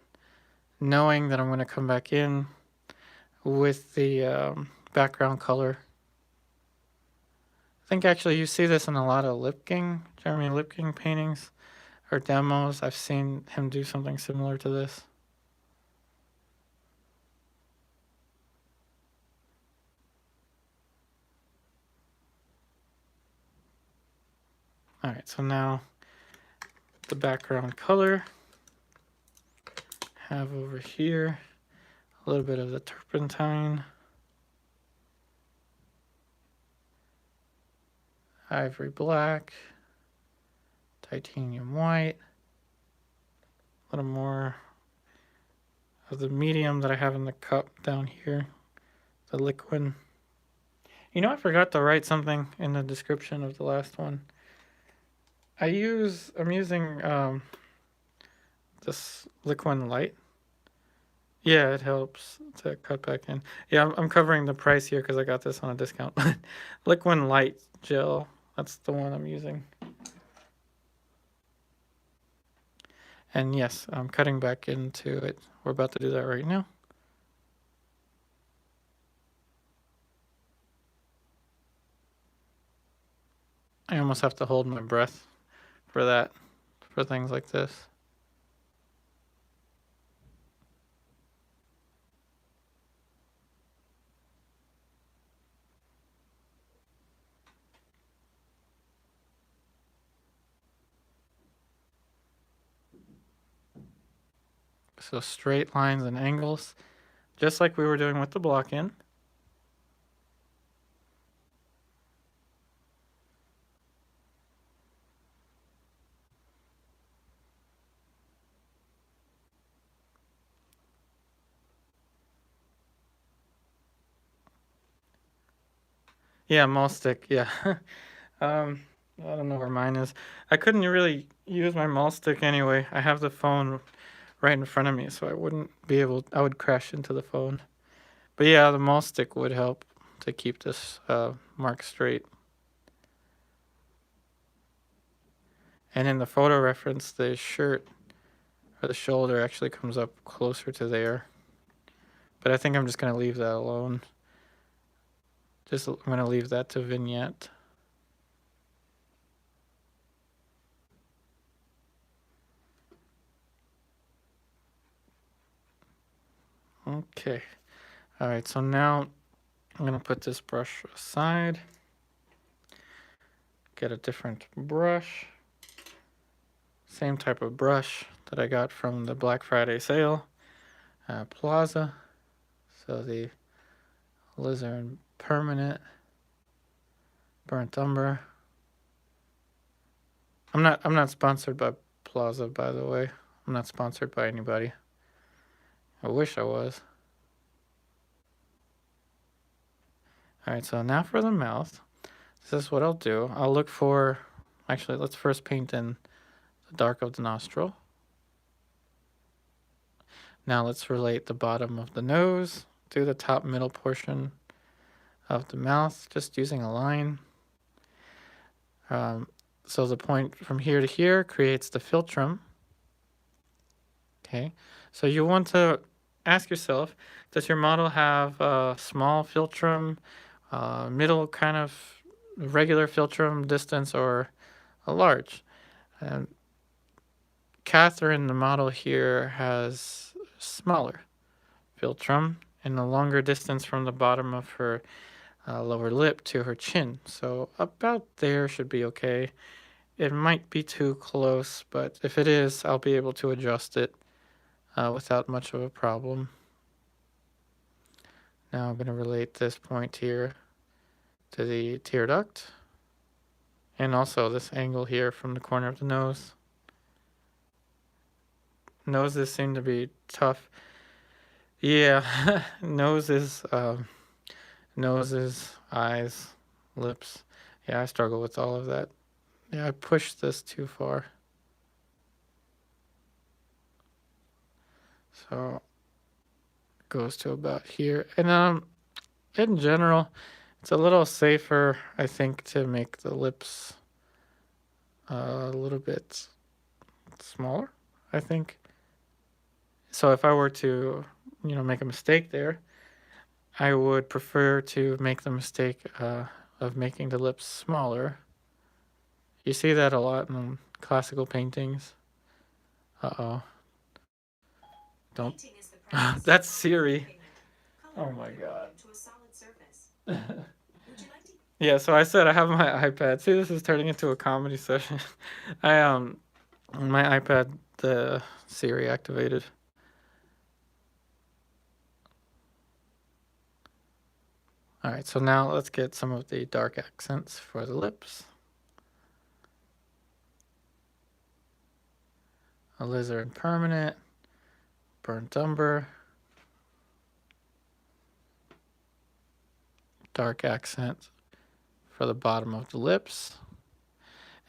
Speaker 1: knowing that I'm going to come back in with the background color. I think actually you see this in a lot of Jeremy Lipking paintings or demos. I've seen him do something similar to this. All right, so now the background color, have over here a little bit of the turpentine, ivory black, titanium white, a little more of the medium that I have in the cup down here, the liquid. You know, I forgot to write something in the description of the last one. I'm using this liquid light. Yeah, it helps to cut back in. Yeah, I'm covering the price here because I got this on a discount. Liquid light gel, that's the one I'm using. And yes, I'm cutting back into it. We're about to do that right now. I almost have to hold my breath for that, for things like this. So straight lines and angles, just like we were doing with the block in. Yeah, mall stick, yeah. I don't know where mine is. I couldn't really use my mall stick anyway. I have the phone right in front of me, so I would crash into the phone. But yeah, the mall stick would help to keep this mark straight. And in the photo reference, the shirt or the shoulder actually comes up closer to there. But I think I'm just going to leave that alone. I'm going to leave that to vignette. Okay. All right, so now I'm going to put this brush aside. Get a different brush. Same type of brush that I got from the Black Friday sale. Plaza. So the Lizard Permanent Burnt Umber. I'm not sponsored by Plaza, by the way. I'm not sponsored by anybody. I wish I was. Alright, so now for the mouth. This is what I'll do. I'll look for... Actually, let's first paint in the dark of the nostril. Now let's relate the bottom of the nose to the top middle portion of the mouth, just using a line. So the point from here to here creates the philtrum. Okay, so you want to ask yourself, does your model have a small philtrum, middle kind of regular philtrum distance, or a large? Catherine, the model here, has smaller philtrum and a longer distance from the bottom of her lower lip to her chin. So about there should be okay. It might be too close, but if it is, I'll be able to adjust it without much of a problem. Now I'm going to relate this point here to the tear duct, and also this angle here from the corner of the nose. Noses seem to be tough. Yeah, noses, eyes, lips. Yeah, I struggle with all of that. Yeah, I pushed this too far. So it goes to about here. And in general, it's a little safer, I think, to make the lips a little bit smaller. I think. So if I were to, make a mistake there, I would prefer to make the mistake of making the lips smaller. You see that a lot in classical paintings. Uh-oh. Don't. That's Siri. Oh my god. Yeah, so I said I have my iPad. See, this is turning into a comedy session. I my iPad, the Siri activated. All right, so now let's get some of the dark accents for the lips. Alizarin permanent, burnt umber, dark accent for the bottom of the lips.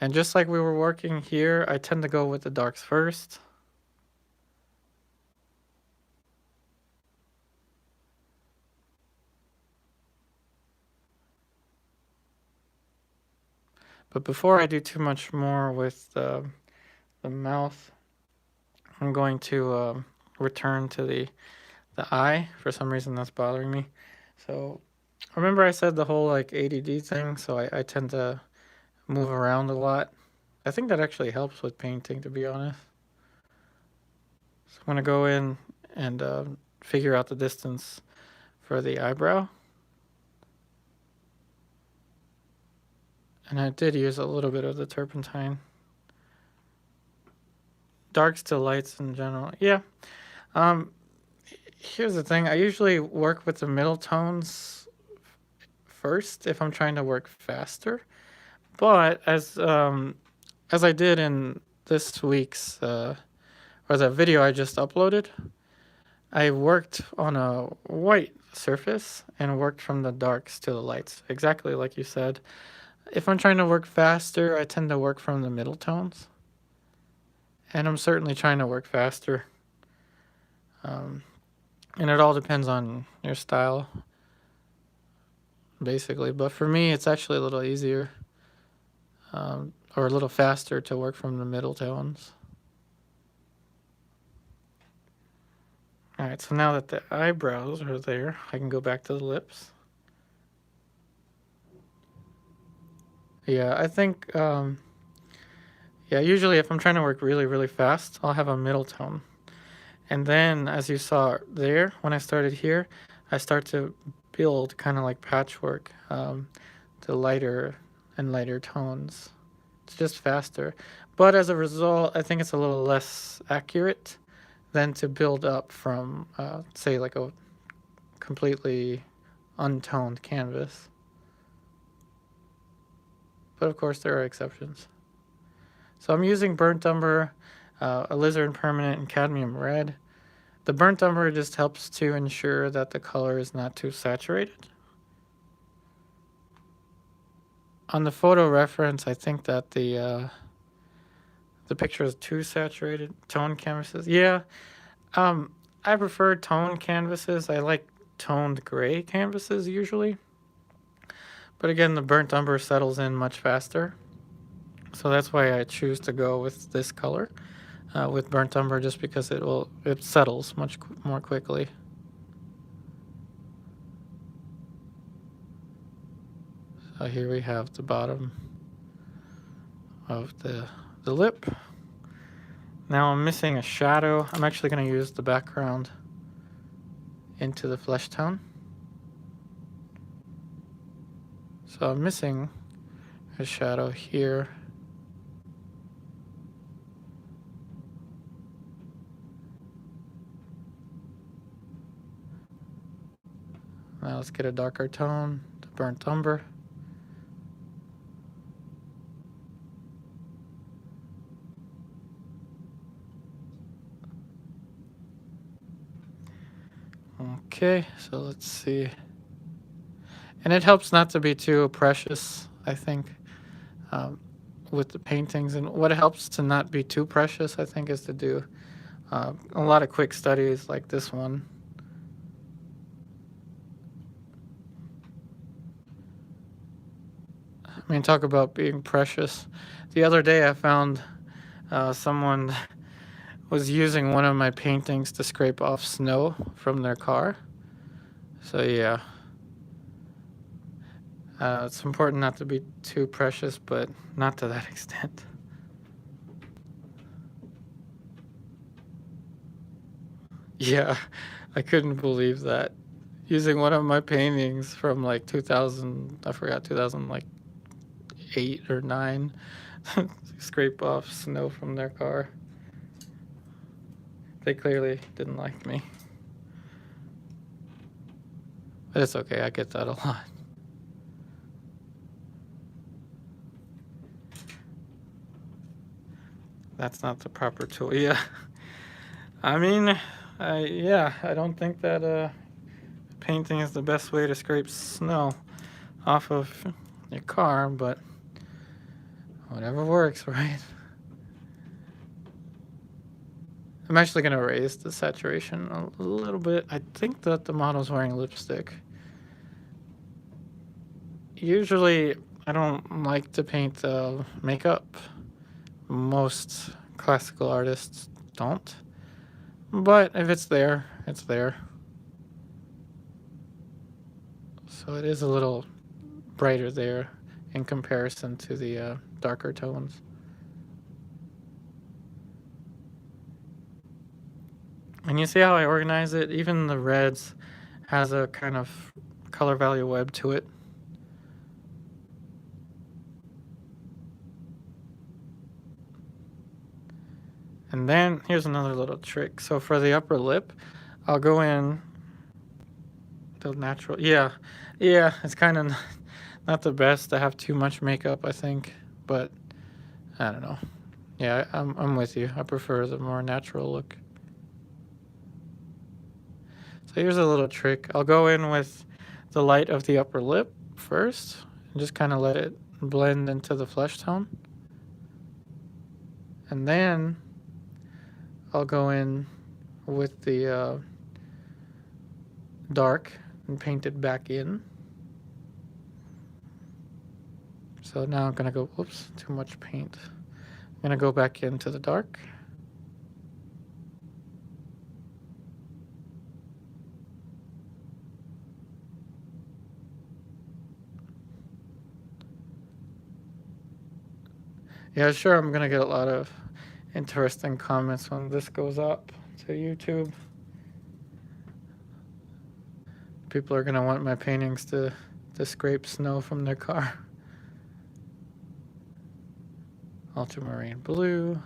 Speaker 1: And just like we were working here, I tend to go with the darks first. But before I do too much more with the mouth, I'm going to return to the eye. For some reason that's bothering me. So remember I said the whole like ADD thing, so I tend to move around a lot. I think that actually helps with painting, to be honest. So I'm going to go in and figure out the distance for the eyebrow. And I did use a little bit of the turpentine. Darks to lights in general. Yeah. Here's the thing. I usually work with the middle tones first if I'm trying to work faster. But as I did in this week's or the video I just uploaded, I worked on a white surface and worked from the darks to the lights, exactly like you said. If I'm trying to work faster, I tend to work from the middle tones. And I'm certainly trying to work faster. And it all depends on your style, basically. But for me, it's actually a little easier or a little faster to work from the middle tones. All right, so now that the eyebrows are there, I can go back to the lips. Yeah, I think, usually if I'm trying to work really, really fast, I'll have a middle tone. And then, as you saw there, when I started here, I start to build kind of like patchwork to lighter and lighter tones. It's just faster. But as a result, I think it's a little less accurate than to build up from, say, like a completely untoned canvas. But of course, there are exceptions. So I'm using burnt umber, alizarin permanent, and cadmium red. The burnt umber just helps to ensure that the color is not too saturated. On the photo reference, I think that the picture is too saturated. Toned canvases, yeah. I prefer toned canvases. I like toned gray canvases usually. But again, the burnt umber settles in much faster. So that's why I choose to go with this color, with burnt umber, just because it settles much more quickly. So here we have the bottom of the lip. Now I'm missing a shadow. I'm actually going to use the background into the flesh tone. So I'm missing a shadow here. Now let's get a darker tone, the burnt umber. Okay, so let's see. And it helps not to be too precious, I think, with the paintings. And what helps to not be too precious, I think, is to do a lot of quick studies like this one. I mean, talk about being precious. The other day I found someone was using one of my paintings to scrape off snow from their car. So yeah, it's important not to be too precious, but not to that extent. Yeah, I couldn't believe that. Using one of my paintings from like 2000, I forgot, 2008 or 9, scrape off snow from their car. They clearly didn't like me. But it's okay, I get that a lot. That's not the proper tool. Yeah. I mean, yeah, I don't think that painting is the best way to scrape snow off of your car, but whatever works, right? I'm actually going to raise the saturation a little bit. I think that the model's wearing lipstick. Usually, I don't like to paint makeup. Most classical artists don't. But if it's there, it's there. So it is a little brighter there in comparison to the darker tones. And you see how I organize it? Even the reds has a kind of color value web to it. And then here's another little trick. So for the upper lip, I'll go in the natural. Yeah, it's kind of not the best to have too much makeup, I think, but I don't know. Yeah, I'm with you. I prefer the more natural look. So here's a little trick. I'll go in with the light of the upper lip first and just kind of let it blend into the flesh tone. And then I'll go in with the dark and paint it back in. So now I'm going to go, whoops, too much paint. I'm going to go back into the dark. Yeah, sure, I'm going to get a lot of interesting comments when this goes up to YouTube. People are going to want my paintings to scrape snow from their car. Ultramarine blue.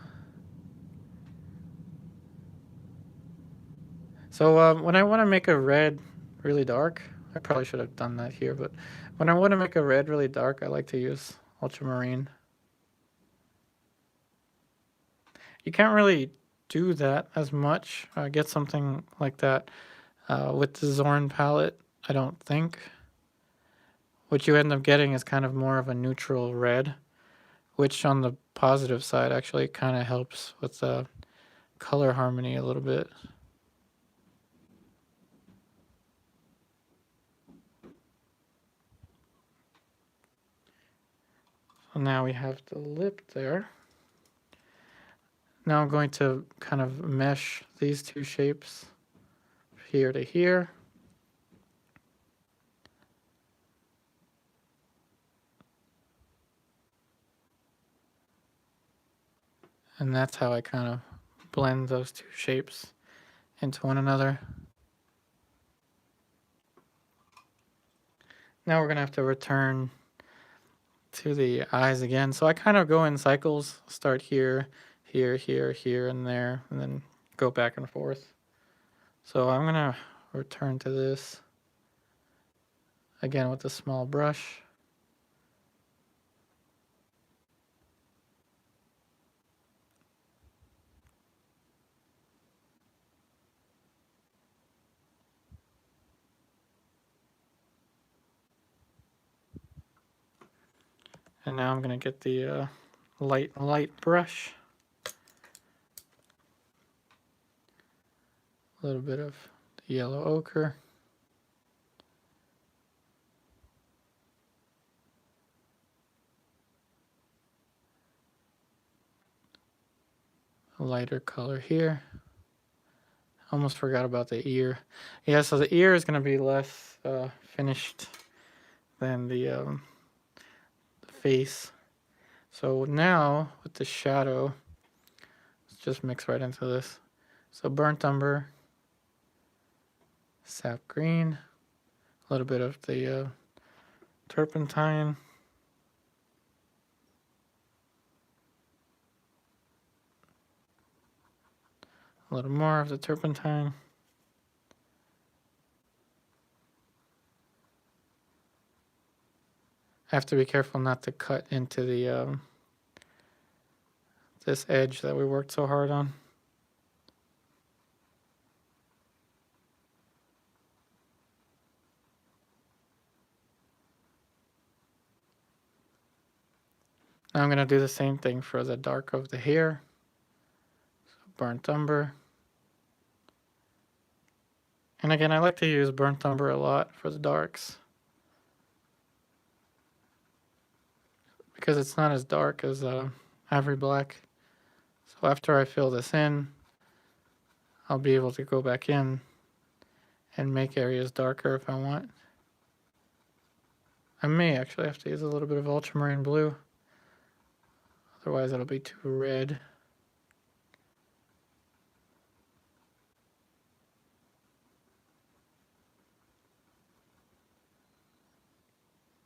Speaker 1: So when I want to make a red really dark, I probably should have done that here, but when I want to make a red really dark, I like to use ultramarine. You can't really do that as much. Get something like that with the Zorn palette, I don't think. What you end up getting is kind of more of a neutral red, which on the positive side actually kind of helps with the color harmony a little bit. So now we have the lip there. Now I'm going to kind of mesh these two shapes here to here. And that's how I kind of blend those two shapes into one another. Now we're going to have to return to the eyes again. So I kind of go in cycles, start here, here, here, here, and there, and then go back and forth. So I'm going to return to this again with a small brush. And now I'm going to get the light brush. A little bit of the yellow ochre. a lighter color here. Almost forgot about the ear. Yeah, so the ear is going to be less finished than the face. So now with the shadow, let's just mix right into this. So burnt umber, sap green, a little bit of the turpentine, a little more of the turpentine. I have to be careful not to cut into the this edge that we worked so hard on. Now I'm going to do the same thing for the dark of the hair. So burnt umber. And again, I like to use burnt umber a lot for the darks, because it's not as dark as ivory black. So after I fill this in, I'll be able to go back in and make areas darker if I want. I may actually have to use a little bit of ultramarine blue, otherwise it'll be too red.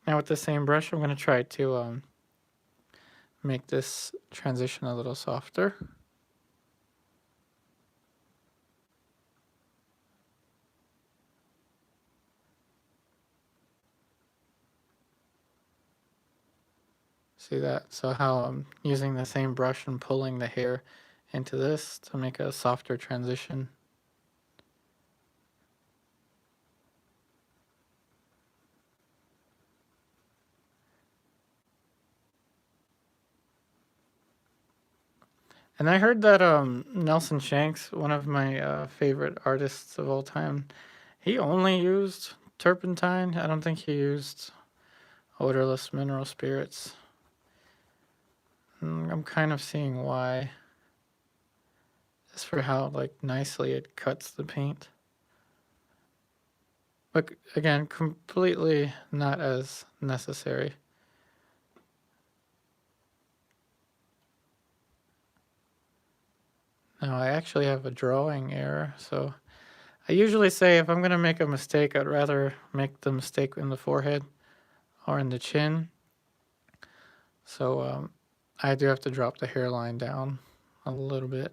Speaker 1: Now with the same brush, I'm going to try to make this transition a little softer. See that? So how I'm using the same brush and pulling the hair into this to make a softer transition. And I heard that Nelson Shanks, one of my favorite artists of all time, he only used turpentine. I don't think he used odorless mineral spirits. I'm kind of seeing why. Just for how nicely it cuts the paint. But again, completely not as necessary. Now I actually have a drawing error, so I usually say if I'm going to make a mistake, I'd rather make the mistake in the forehead or in the chin. So I do have to drop the hairline down a little bit.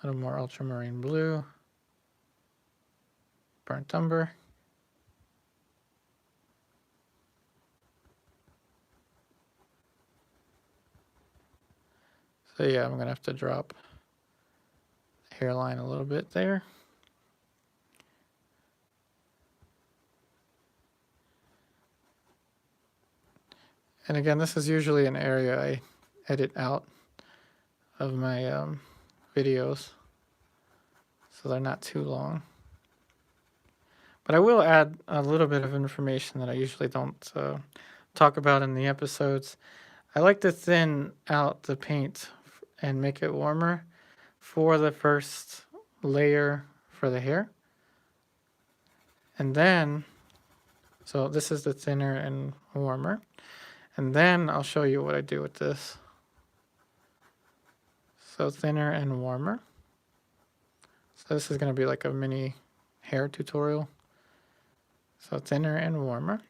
Speaker 1: A little more ultramarine blue, burnt umber. So yeah, I'm going to have to drop the hairline a little bit there. And again, this is usually an area I edit out of my videos, so they're not too long. But I will add a little bit of information that I usually don't talk about in the episodes. I like to thin out the paint and make it warmer for the first layer for the hair. And then, so this is the thinner and warmer. And then I'll show you what I do with this. So thinner and warmer. So this is going to be like a mini hair tutorial. So thinner and warmer.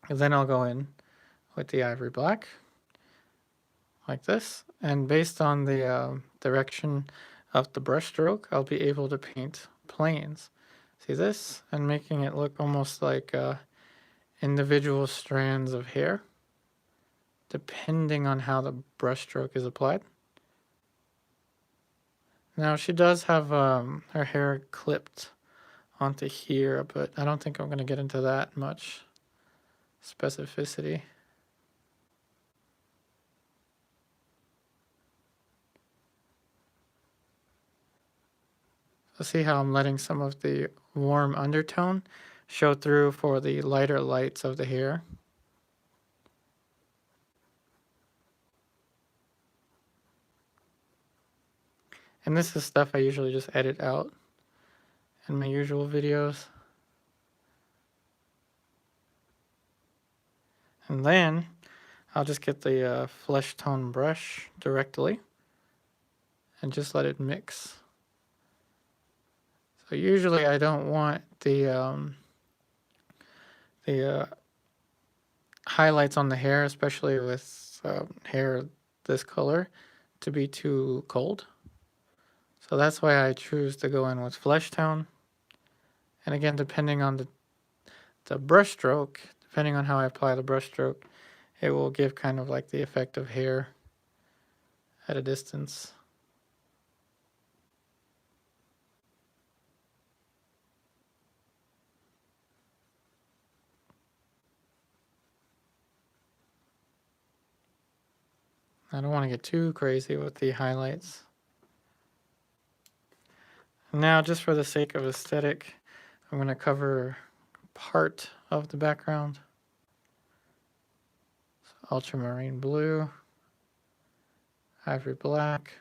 Speaker 1: And then I'll go in with the ivory black, like this. And based on the direction of the brush stroke, I'll be able to paint planes. See this? And making it look almost like individual strands of hair, depending on how the brush stroke is applied. Now she does have her hair clipped onto here, but I don't think I'm going to get into that much specificity. So see how I'm letting some of the warm undertone show through for the lighter lights of the hair. And this is stuff I usually just edit out in my usual videos. And then I'll just get the flesh tone brush directly and just let it mix. So usually I don't want the highlights on the hair, especially with hair this color, to be too cold. So that's why I choose to go in with flesh tone. And again, depending on the brush stroke, depending on how I apply the brush stroke, it will give kind of like the effect of hair at a distance. I don't want to get too crazy with the highlights. Now, just for the sake of aesthetic, I'm going to cover part of the background. So ultramarine blue, ivory black,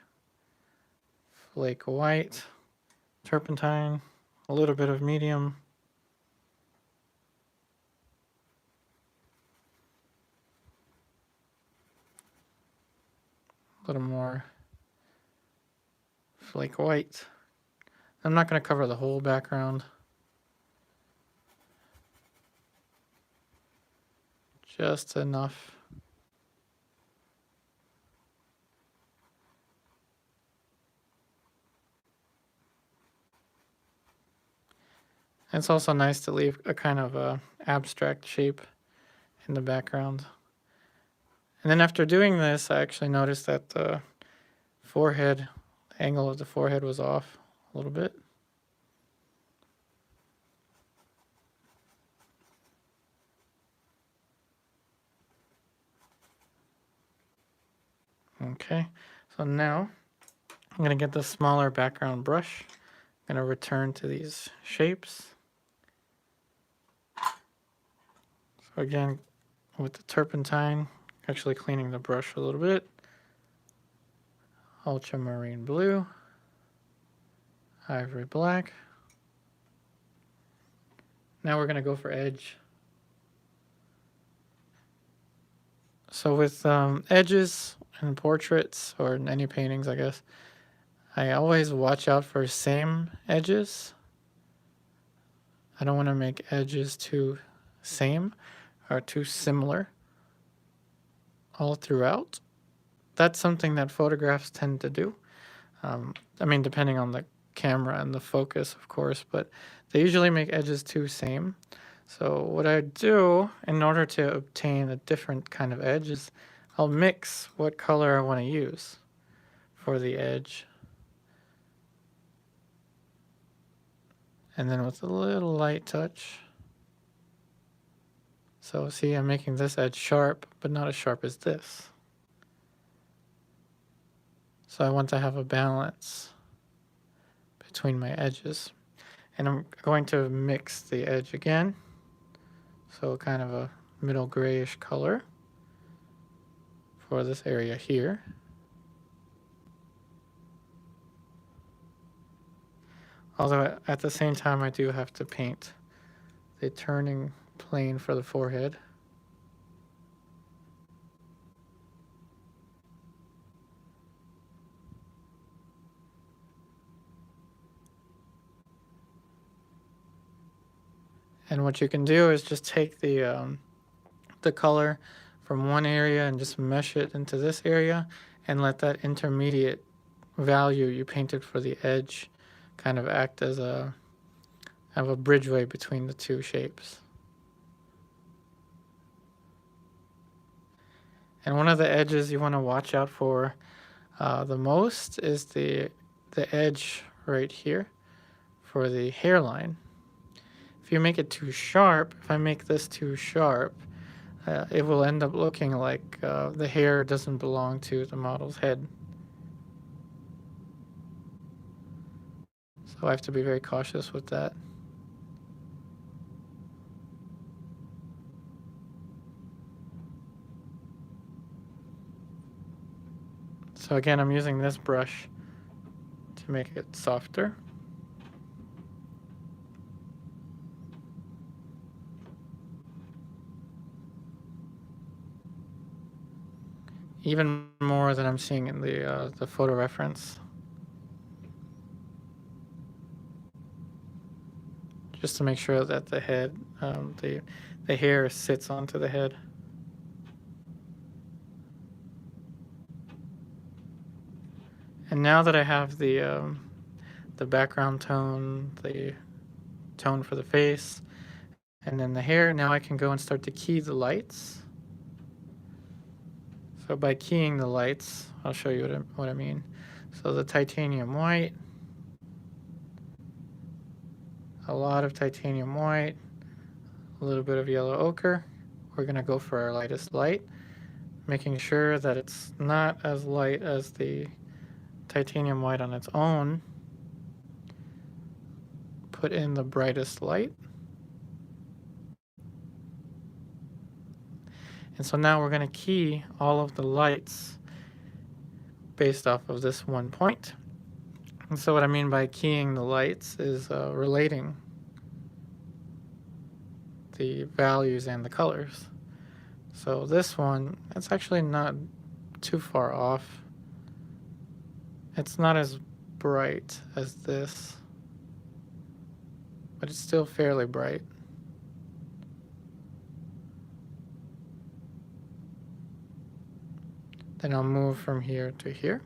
Speaker 1: flake white, turpentine, a little bit of medium, a little more flake white. I'm not going to cover the whole background. Just enough. It's also nice to leave a kind of abstract shape in the background. And then after doing this, I actually noticed that the forehead, the angle of the forehead was off a little bit. Okay, so now I'm going to get the smaller background brush. I'm going to return to these shapes. So again, with the turpentine, actually cleaning the brush a little bit. Ultramarine blue, ivory black. Now we're going to go for edge. So with edges and portraits, or in any paintings, I guess, I always watch out for same edges. I don't want to make edges too same or too similar all throughout. That's something that photographs tend to do. I mean, depending on the camera and the focus, of course, but they usually make edges too same. So what I do in order to obtain a different kind of edge is I'll mix what color I want to use for the edge. And then with a little light touch. So see, I'm making this edge sharp, but not as sharp as this. So I want to have a balance between my edges. And I'm going to mix the edge again. So kind of a middle grayish color for this area here. Although at the same time I do have to paint the turning plane for the forehead. And what you can do is just take the color from one area and just mesh it into this area and let that intermediate value you painted for the edge kind of act as a bridgeway between the two shapes. And one of the edges you want to watch out for the most is the edge right here for the hairline. If you make it too sharp, if I make this too sharp, it will end up looking like the hair doesn't belong to the model's head. So I have to be very cautious with that. So again, I'm using this brush to make it softer. Even more than I'm seeing in the photo reference. Just to make sure that the head, the hair sits onto the head. And now that I have the background tone, the tone for the face, and then the hair, now I can go and start to key the lights. So by keying the lights, I'll show you what I mean. So the titanium white, a lot of titanium white, a little bit of yellow ochre. We're gonna go for our lightest light, making sure that it's not as light as the titanium white on its own. Put in the brightest light. And so now we're going to key all of the lights based off of this one point. And so what I mean by keying the lights is relating the values and the colors. So this one, it's actually not too far off. It's not as bright as this, but it's still fairly bright. Then I'll move from here to here.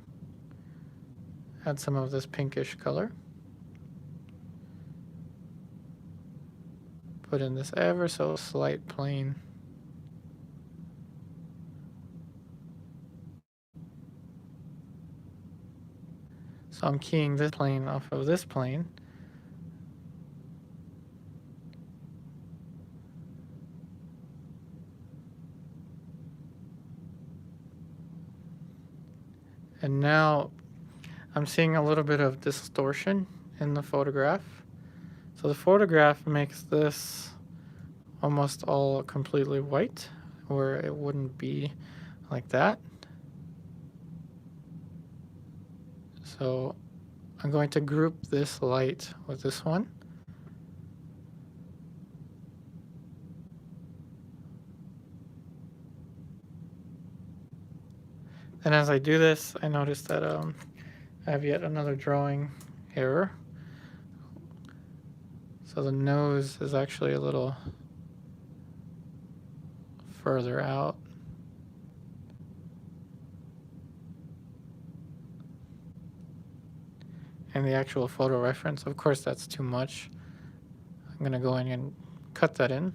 Speaker 1: Add some of this pinkish color. Put in this ever so slight plane. So I'm keying this plane off of this plane. And now I'm seeing a little bit of distortion in the photograph. So the photograph makes this almost all completely white, where it wouldn't be like that. So I'm going to group this light with this one. And as I do this, I notice that I have yet another drawing error. So the nose is actually a little further out. And the actual photo reference, of course, that's too much. I'm going to go in and cut that in.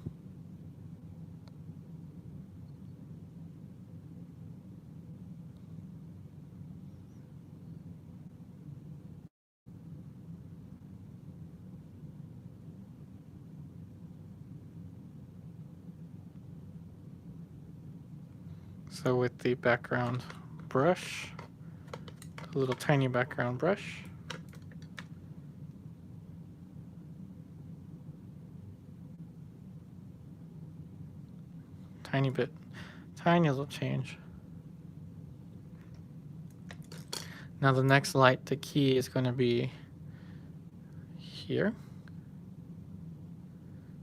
Speaker 1: So with the background brush, a little tiny background brush, tiny bit, tiny little change. Now the next light to key is going to be here.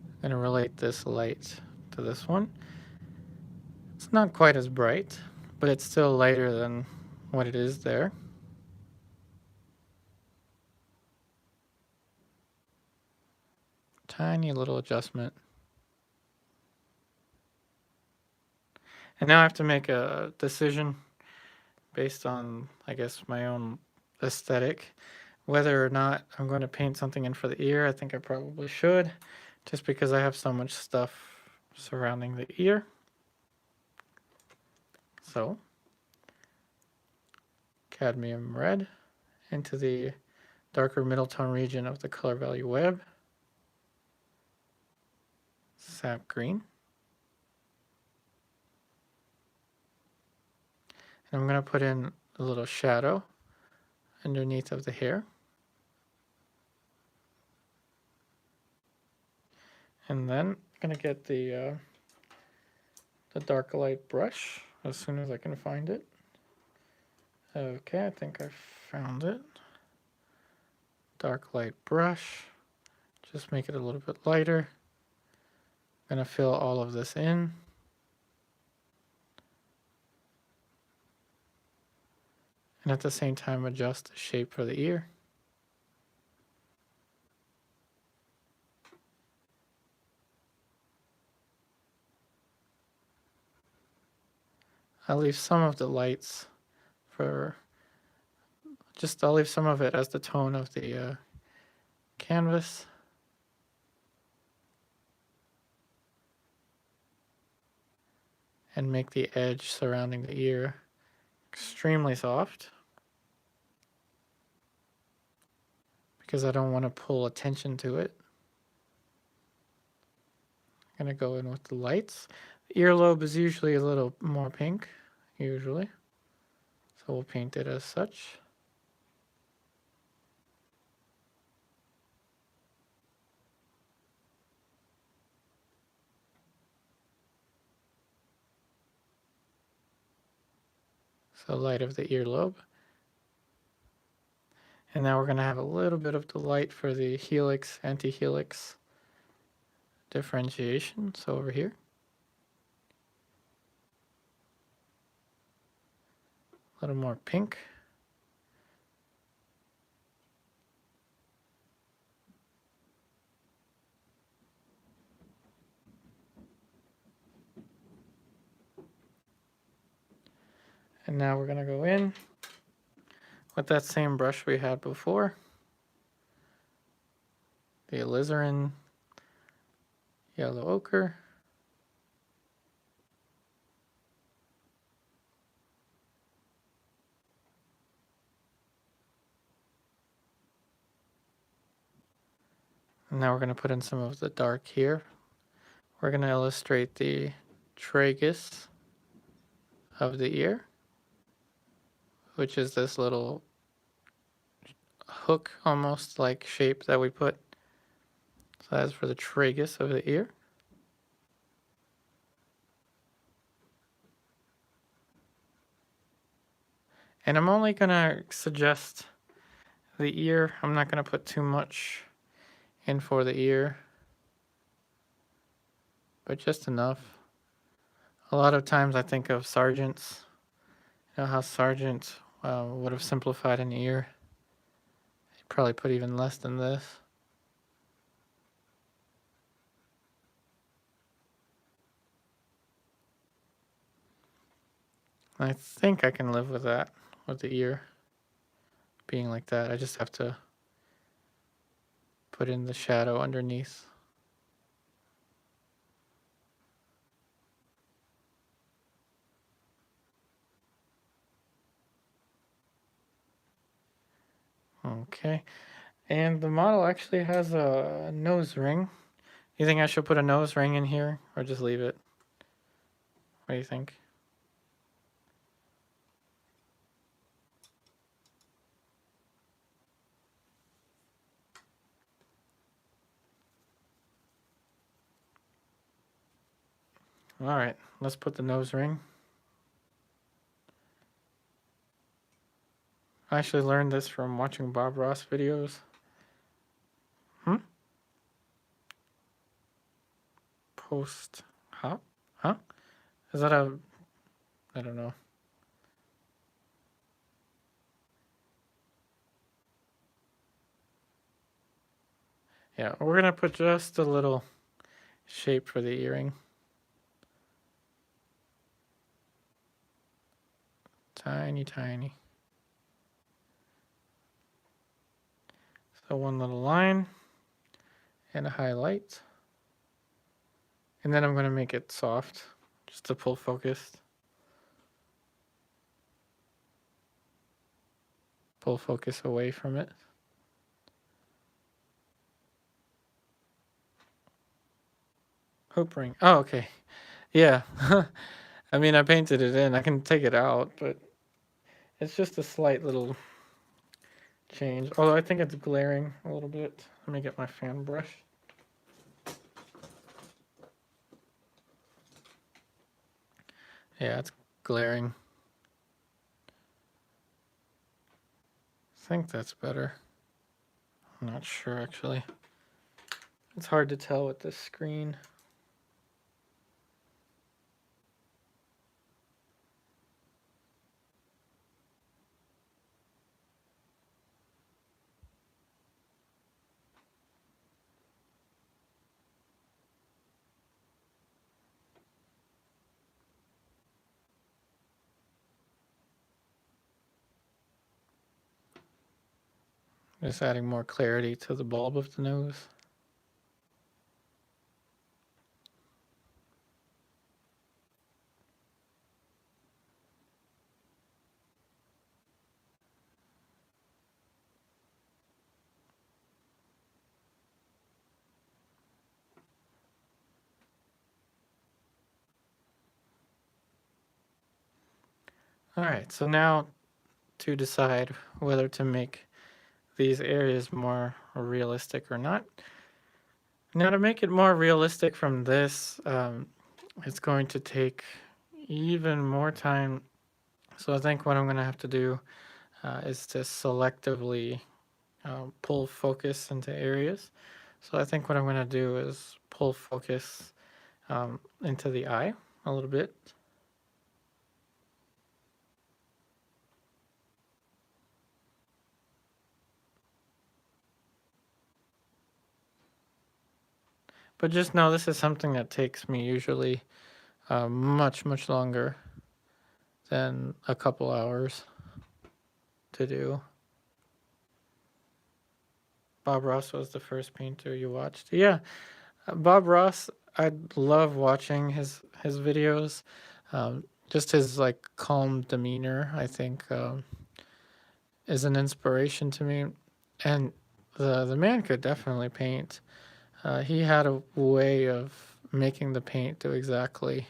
Speaker 1: I'm going to relate this light to this one. It's not quite as bright, but it's still lighter than what it is there. Tiny little adjustment. And now I have to make a decision based on, I guess, my own aesthetic, whether or not I'm going to paint something in for the ear. I think I probably should, just because I have so much stuff surrounding the ear. So, cadmium red into the darker middle tone region of the color value web. Sap green. And I'm going to put in a little shadow underneath of the hair. And then I'm going to get the dark light brush as soon as I can find it. Okay, I think I found it. dark light brush. Just make it a little bit lighter. I'm going to fill all of this in. And at the same time adjust the shape for the ear. I'll leave some of the lights for, I'll leave some of it as the tone of the canvas. And make the edge surrounding the ear extremely soft. Because I don't want to pull attention to it. I'm going to go in with the lights. The earlobe is usually a little more pink, usually. So we'll paint it as such. So light of the earlobe. And now we're going to have a little bit of the light for the helix, anti-helix differentiation. So over here. A little more pink. And now we're going to go in with that same brush we had before. The alizarin yellow ochre. And now we're going to put in some of the dark here. We're going to illustrate the tragus of the ear, which is this little hook almost like shape that we put. So that's for the tragus of the ear. And I'm only going to suggest the ear. I'm not going to put too much in for the ear, but just enough. A lot of times I think of sergeants. You know how sergeants would have simplified an ear. They'd probably put even less than this. I think I can live with that, with the ear being like that. I just have to put in the shadow underneath. Okay, and the model actually has a nose ring. You think I should put a nose ring in here or just leave it? What do you think? All right, let's put the nose ring. I actually learned this from watching Bob Ross videos. Post hop? Huh? Is that a... I don't know. Yeah, we're going to put just a little shape for the earring. Tiny, tiny. So one little line and a highlight. And then I'm going to make it soft, just to pull focus. Pull focus away from it. Hoop ring. Oh, okay. Yeah. I mean, I painted it in. I can take it out, but it's just a slight little change. Although I think it's glaring a little bit. Let me get my fan brush. Yeah, it's glaring. I think that's better. I'm not sure actually. It's hard to tell with this screen. Just adding more clarity to the bulb of the nose. Alright, so now to decide whether to make these areas more realistic or not. Now to make it more realistic from this, it's going to take even more time. So I think what I'm going to have to do is to selectively pull focus into areas. So I think what I'm going to do is pull focus into the eye a little bit. But just know this is something that takes me usually much longer than a couple hours to do. Bob Ross was the first painter you watched. Yeah, Bob Ross, I love watching his videos. Just his like calm demeanor, I think, is an inspiration to me. And the man could definitely paint. He had a way of making the paint do exactly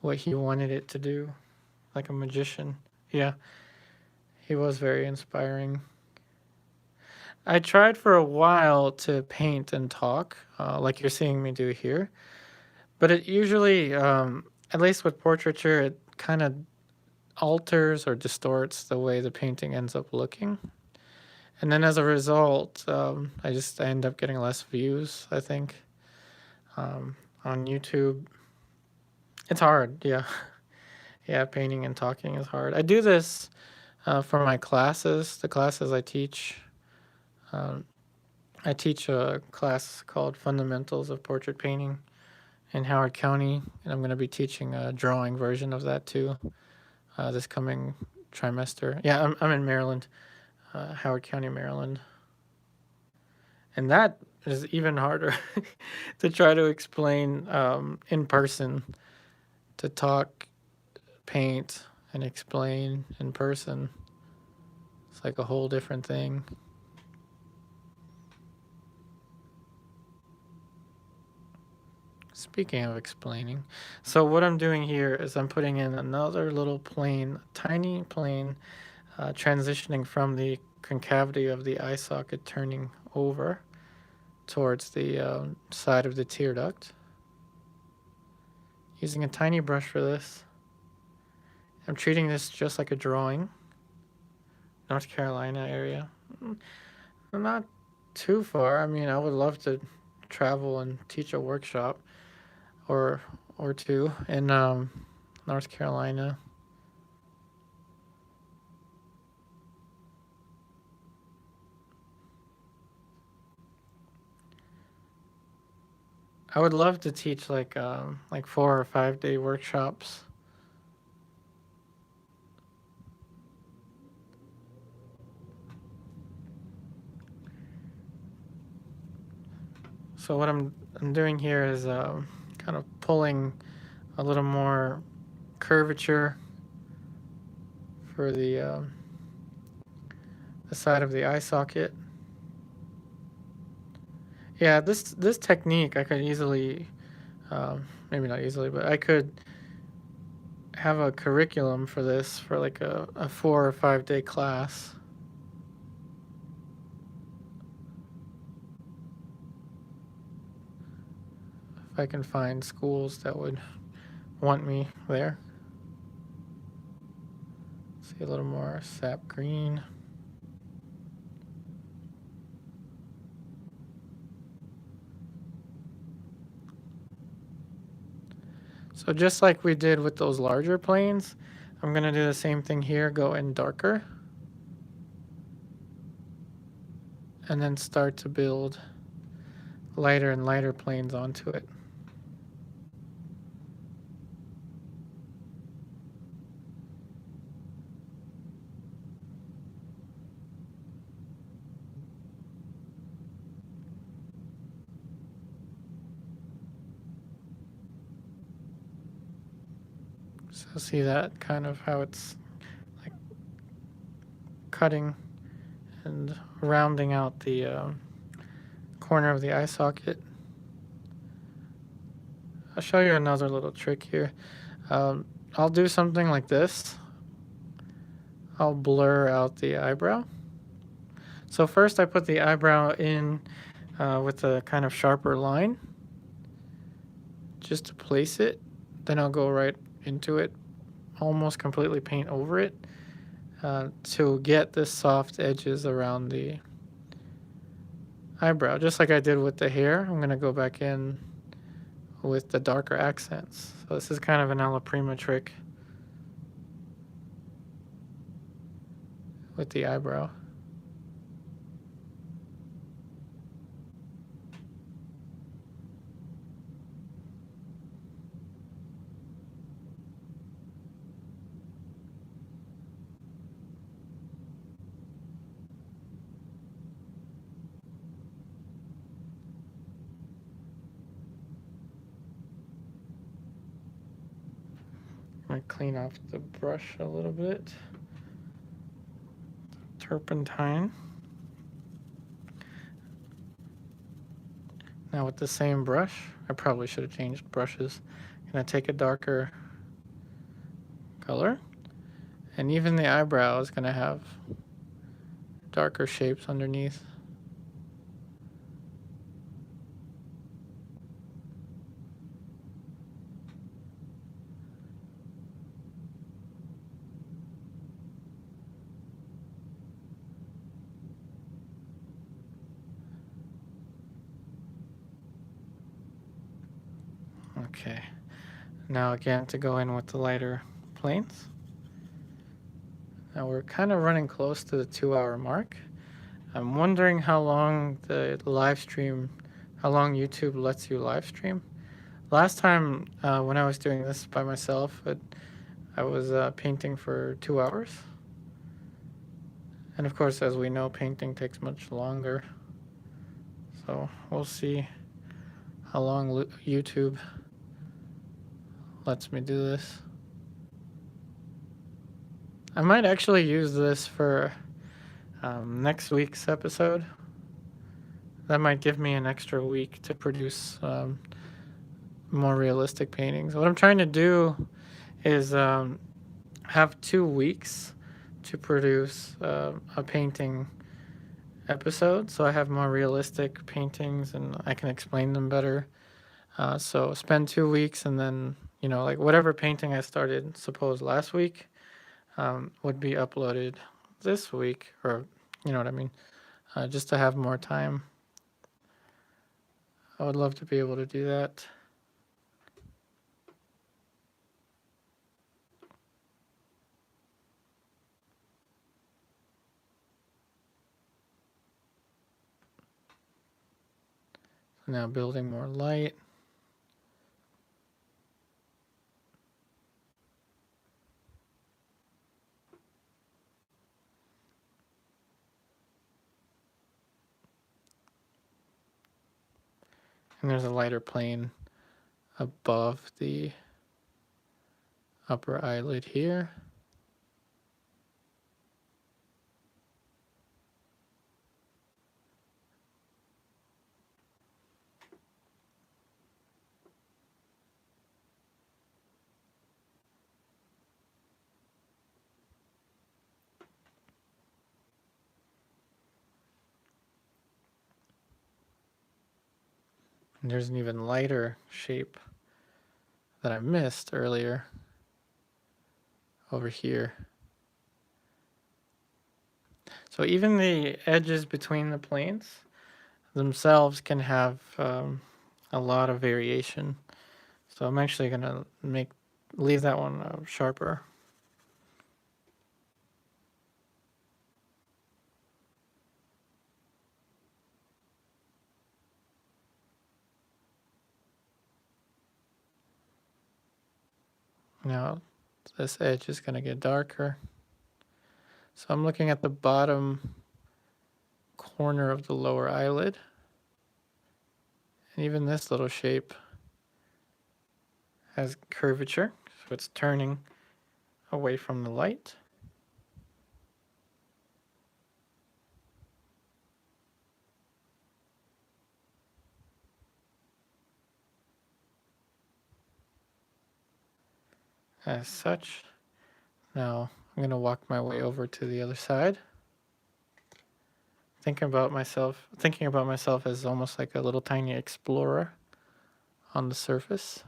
Speaker 1: what he wanted it to do, like a magician. Yeah, he was very inspiring. I tried for a while to paint and talk, like you're seeing me do here, but it usually, at least with portraiture, it kind of alters or distorts the way the painting ends up looking. And then as a result, I end up getting less views, I think, on YouTube. It's hard, yeah. Yeah, painting and talking is hard. I do this for my classes, the classes I teach. I teach a class called Fundamentals of Portrait Painting in Howard County, and I'm going to be teaching a drawing version of that too this coming trimester. Yeah, I'm in Maryland, Howard County, Maryland. And that is even harder to try to explain in person, to talk, paint, and explain in person. It's like a whole different thing. Speaking of explaining, so what I'm doing here is I'm putting in another little plane, tiny plane, transitioning from the concavity of the eye socket, turning over towards the side of the tear duct. Using a tiny brush for this. I'm treating this just like a drawing. North Carolina area. Not too far. I mean, I would love to travel and teach a workshop or two in North Carolina. I would love to teach like 4 or 5 day workshops. So what I'm doing here is kind of pulling a little more curvature for the side of the eye socket. Yeah, this technique I could easily, maybe not easily, but I could have a curriculum for this for like a 4 or 5 day class. If I can find schools that would want me there. See a little more sap green. So just like we did with those larger planes, I'm going to do the same thing here, go in darker, and then start to build lighter and lighter planes onto it. So see that kind of how it's like cutting and rounding out the corner of the eye socket. I'll show you another little trick here. I'll do something like this. I'll blur out the eyebrow. So first I put the eyebrow in with a kind of sharper line just to place it. Then I'll go right into it, almost completely paint over it to get the soft edges around the eyebrow. Just like I did with the hair, I'm going to go back in with the darker accents. So this is kind of an alla prima trick with the eyebrow. I'm going to clean off the brush a little bit. Turpentine. Now with the same brush, I probably should have changed brushes. I'm going to take a darker color, and even the eyebrow is going to have darker shapes underneath. Okay, now again to go in with the lighter planes. Now we're kind of running close to the 2-hour mark. I'm wondering how long the live stream, how long YouTube lets you live stream. Last time when I was doing this by myself, I was painting for 2 hours. And of course, as we know, painting takes much longer. So we'll see how long YouTube lets me do this. I might actually use this for next week's episode. That might give me an extra week to produce more realistic paintings. What I'm trying to do is have 2 weeks to produce a painting episode, so I have more realistic paintings and I can explain them better. So spend 2 weeks, and then, you know, like whatever painting I started, suppose last week, would be uploaded this week, or you know what I mean, just to have more time. I would love to be able to do that. So now building more light. And there's a lighter plane above the upper eyelid here. And there's an even lighter shape that I missed earlier over here. So even the edges between the planes themselves can have a lot of variation. So I'm actually gonna leave that one sharper. Now this edge is gonna get darker. So I'm looking at the bottom corner of the lower eyelid. And even this little shape has curvature, so it's turning away from the light. As such, now I'm going to walk my way over to the other side. Thinking about myself as almost like a little tiny explorer on the surface.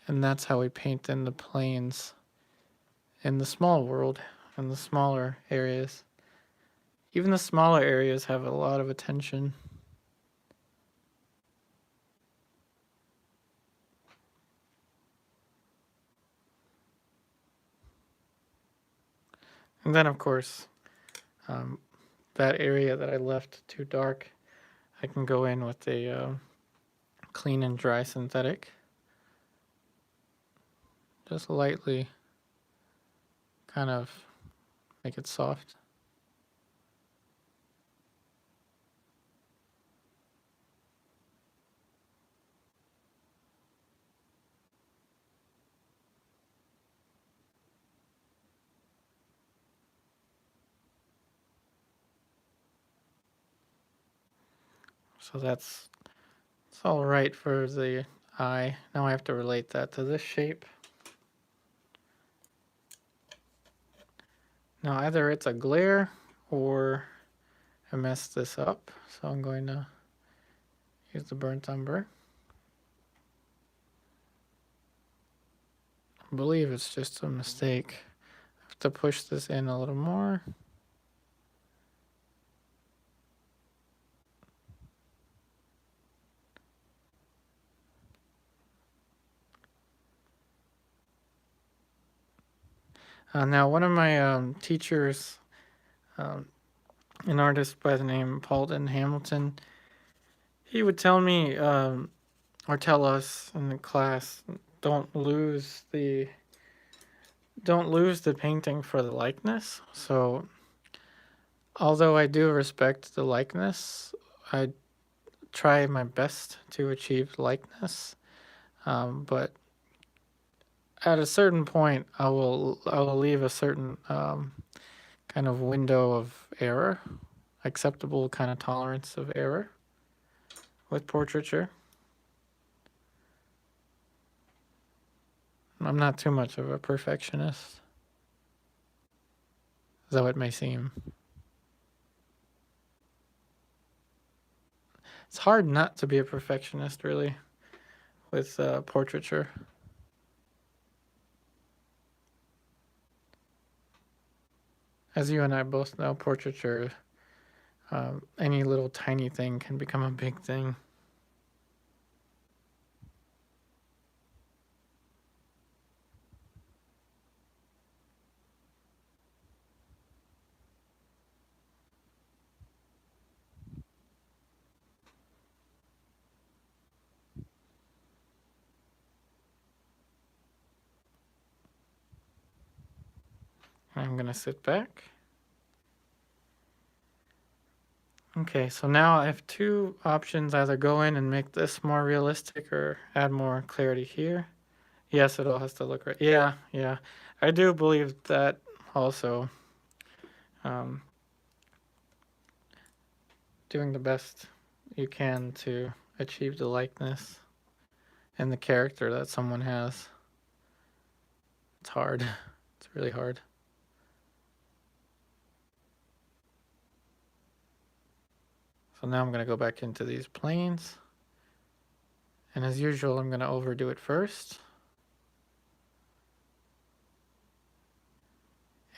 Speaker 1: And that's how we paint in the planes in the small world, in the smaller areas. Even the smaller areas have a lot of attention. And then, of course, that area that I left too dark, I can go in with a clean and dry synthetic. Just lightly kind of make it soft. So that's all right for the eye. Now I have to relate that to this shape. Now either it's a glare or I messed this up. So I'm going to use the burnt umber. I believe it's just a mistake. I have to push this in a little more. Now one of my teachers, an artist by the name Paulton Hamilton, he would tell me or tell us in the class, don't lose the painting for the likeness. So although I do respect the likeness, I try my best to achieve likeness, but at a certain point I will leave a certain kind of window of error, acceptable kind of tolerance of error with portraiture. I'm not too much of a perfectionist, though it may seem. It's hard not to be a perfectionist, really, with portraiture. As you and I both know, portraiture, any little tiny thing can become a big thing. I'm going to sit back. Okay, so now I have two options, either go in and make this more realistic or add more clarity here. Yes, it all has to look right. Yeah. I do believe that also. Doing the best you can to achieve the likeness and the character that someone has. It's hard. It's really hard. So now I'm going to go back into these planes. And as usual, I'm going to overdo it first.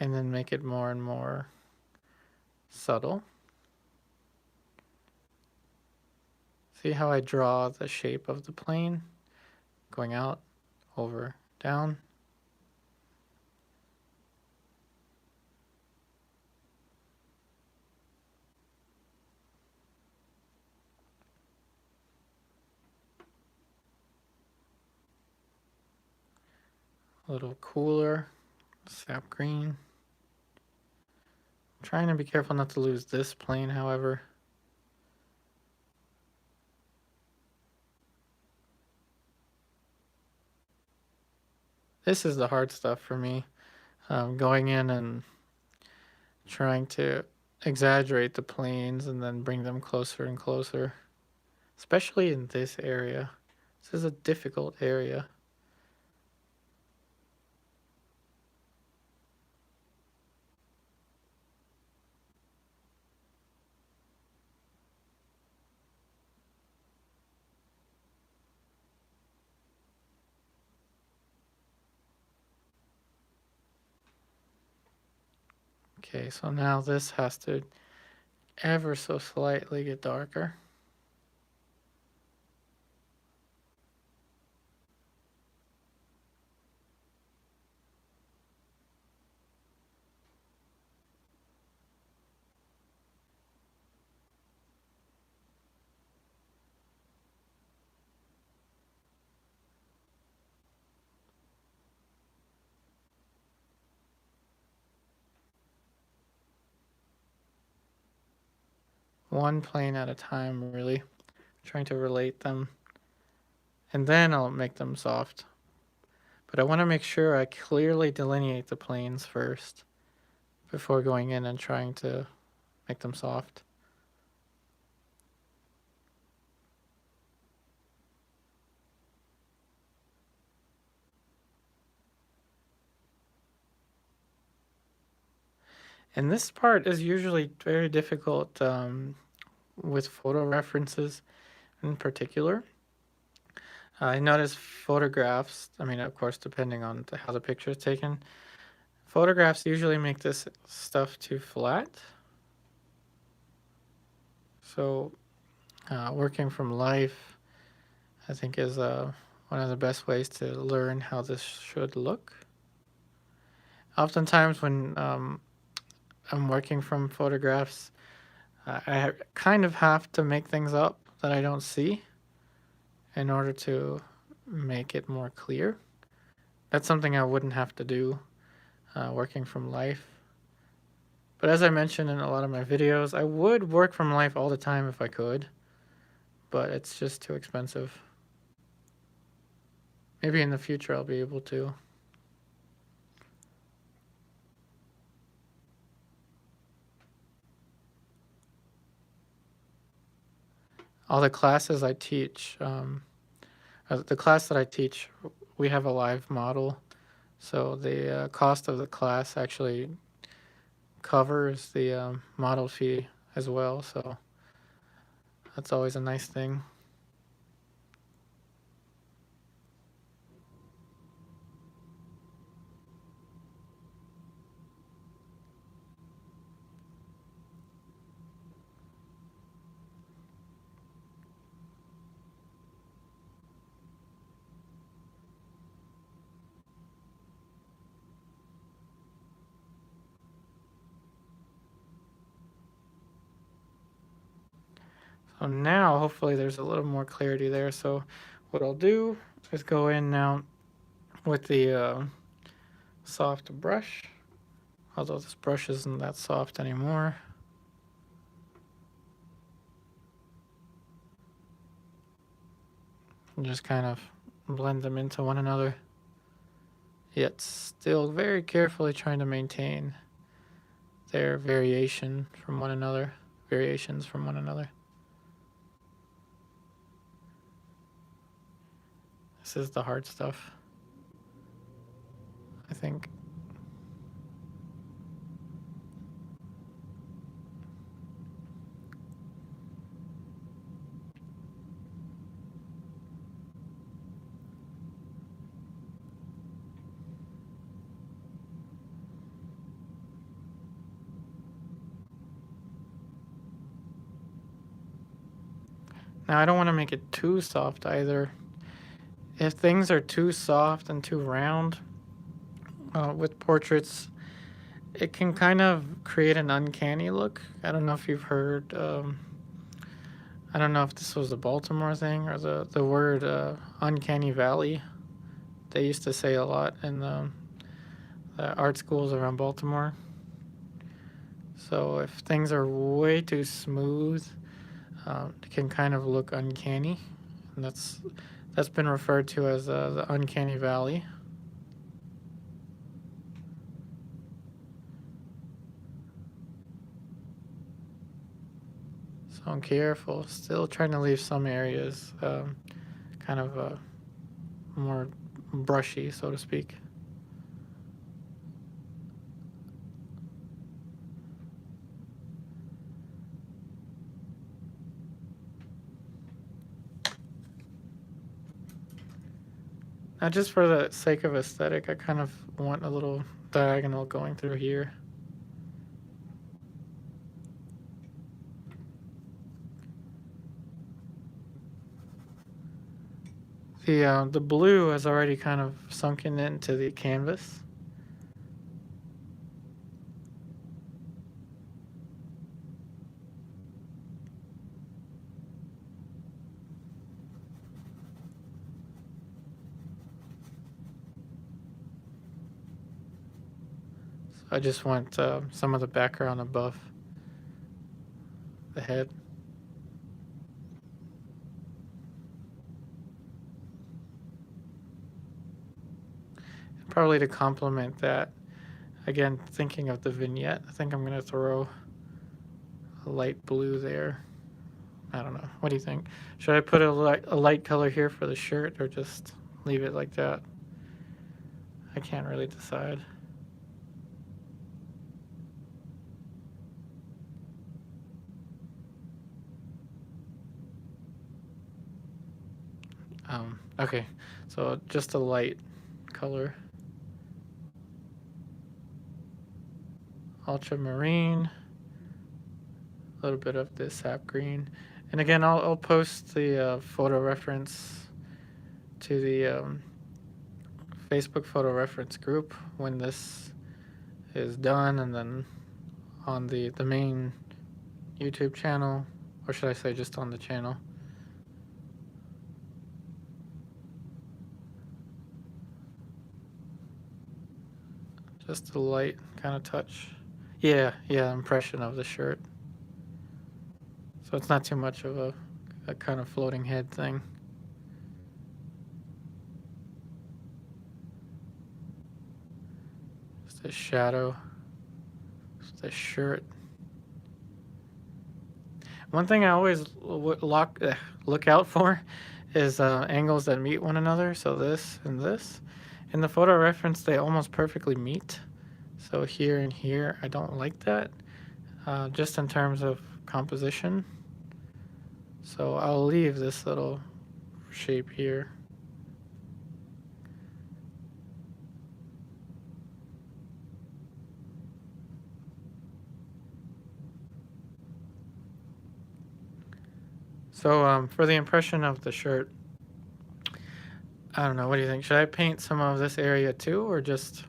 Speaker 1: And then make it more and more subtle. See how I draw the shape of the plane? Going out, over, down. A little cooler, sap green. I'm trying to be careful not to lose this plane, however. This is the hard stuff for me. Going in and trying to exaggerate the planes and then bring them closer and closer, especially in this area. This is a difficult area. Okay, so now this has to ever so slightly get darker. One plane at a time, really. Trying to relate them. And then I'll make them soft. But I want to make sure I clearly delineate the planes first before going in and trying to make them soft. And this part is usually very difficult with photo references in particular. I notice photographs, I mean, of course, depending on how the picture is taken, photographs usually make this stuff too flat. So working from life, I think, is one of the best ways to learn how this should look. Oftentimes when I'm working from photographs, I kind of have to make things up that I don't see in order to make it more clear. That's something I wouldn't have to do working from life. But as I mentioned in a lot of my videos, I would work from life all the time if I could, but it's just too expensive. Maybe in the future I'll be able to. All the classes I teach, the class that I teach, we have a live model. So the cost of the class actually covers the model fee as well. So that's always a nice thing. So now hopefully there's a little more clarity there. So what I'll do is go in now with the soft brush, although this brush isn't that soft anymore. And just kind of blend them into one another, yet still very carefully trying to maintain their variations from one another. This is the hard stuff, I think. Now I don't want to make it too soft either. If things are too soft and too round with portraits, it can kind of create an uncanny look. I don't know if you've heard, I don't know if this was a Baltimore thing or the word uncanny valley. They used to say a lot in the art schools around Baltimore. So if things are way too smooth, it can kind of look uncanny, and that's been referred to as the uncanny valley. So I'm careful, still trying to leave some areas kind of more brushy, so to speak. Now, just for the sake of aesthetic, I kind of want a little diagonal going through here. The blue has already kind of sunken into the canvas. So I just want some of the background above the head. Probably to complement that, again, thinking of the vignette, I think I'm going to throw a light blue there. I don't know. What do you think? Should I put a light color here for the shirt or just leave it like that? I can't really decide. Okay, so just a light color. Ultramarine. A little bit of this sap green. And again, I'll post the photo reference to the Facebook photo reference group when this is done, and then on the main YouTube channel, or should I say just on the channel. Just a light kind of touch. Yeah, impression of the shirt. So it's not too much of a kind of floating head thing. Just a shadow. Just a shirt. One thing I always look out for is angles that meet one another. So this and this. In the photo reference, they almost perfectly meet. So here and here, I don't like that. Just in terms of composition. So I'll leave this little shape here. So for the impression of the shirt, I don't know, what do you think? Should I paint some of this area too, or just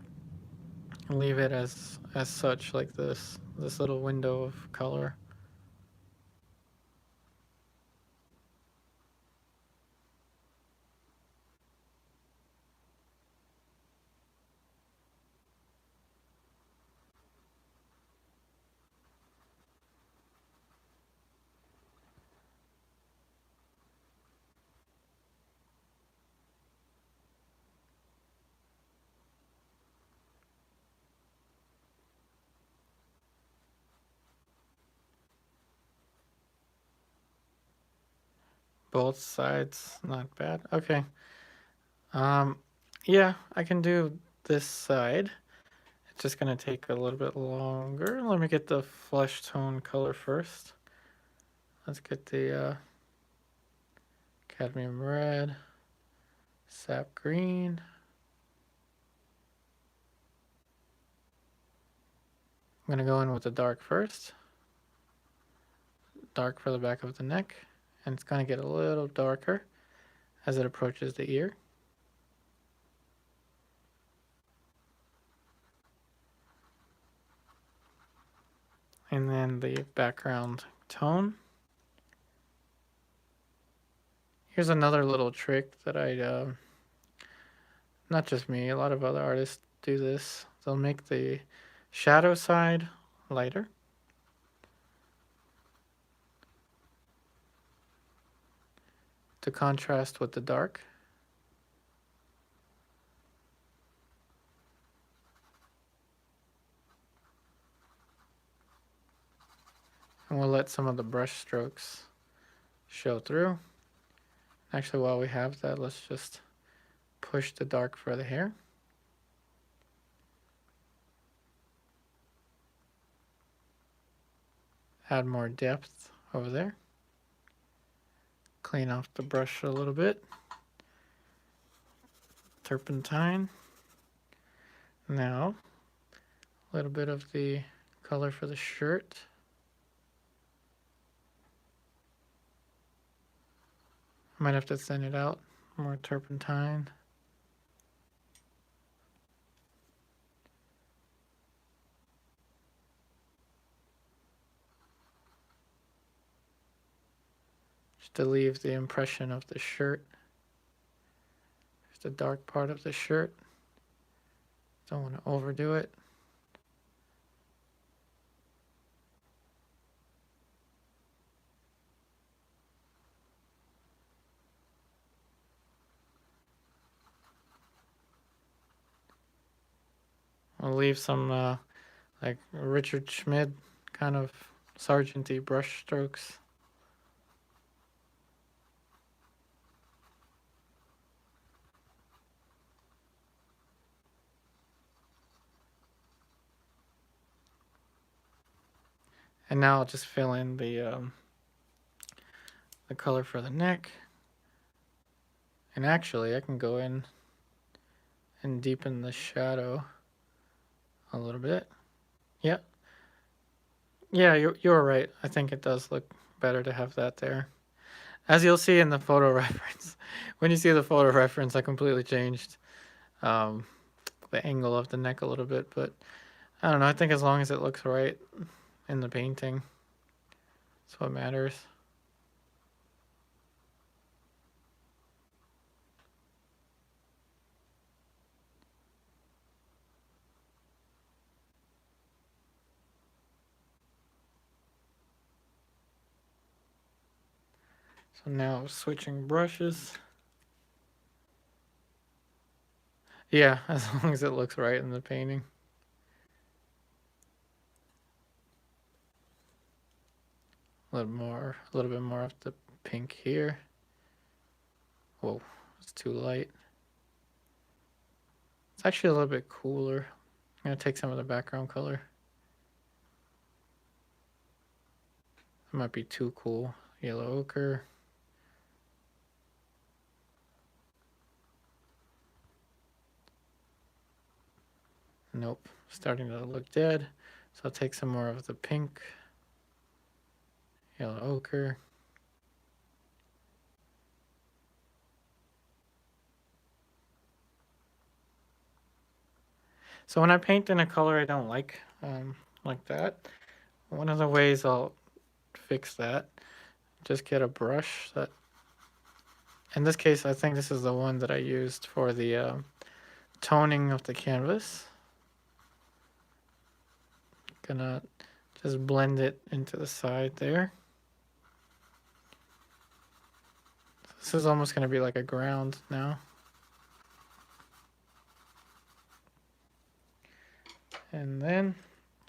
Speaker 1: leave it as such, like this little window of color? Both sides, not bad. Okay. Yeah, I can do this side. It's just gonna take a little bit longer. Let me get the flesh tone color first. Let's get the cadmium red, sap green. I'm gonna go in with the dark first. Dark for the back of the neck, and it's going to get a little darker as it approaches the ear. And then the background tone. Here's another little trick that not just me, a lot of other artists do this. They'll make the shadow side lighter. To contrast with the dark. And we'll let some of the brush strokes show through. Actually, while we have that, let's just push the dark further here. Add more depth over there. Clean off the brush a little bit. Turpentine. Now, a little bit of the color for the shirt. I might have to thin it out. More turpentine. Just to leave the impression of the shirt. There's the dark part of the shirt. Don't want to overdo it. I'll leave some like Richard Schmid kind of sargenty brush strokes. And now I'll just fill in the color for the neck. And actually, I can go in and deepen the shadow a little bit. Yep. Yeah, you're right. I think it does look better to have that there. As you'll see in the photo reference, when you see the photo reference, I completely changed the angle of the neck a little bit, but I don't know. I think as long as it looks right in the painting, that's what matters. So now switching brushes. Yeah, as long as it looks right in the painting. A little bit more of the pink here. Whoa, it's too light. It's actually a little bit cooler. I'm gonna take some of the background color. It might be too cool. Yellow ochre. Nope, starting to look dead. So I'll take some more of the pink. Yellow ochre. So when I paint in a color I don't like that, one of the ways I'll fix that, just get a brush that, in this case I think this is the one that I used for the toning of the canvas. Gonna just blend it into the side there. This is almost gonna be like a ground now. And then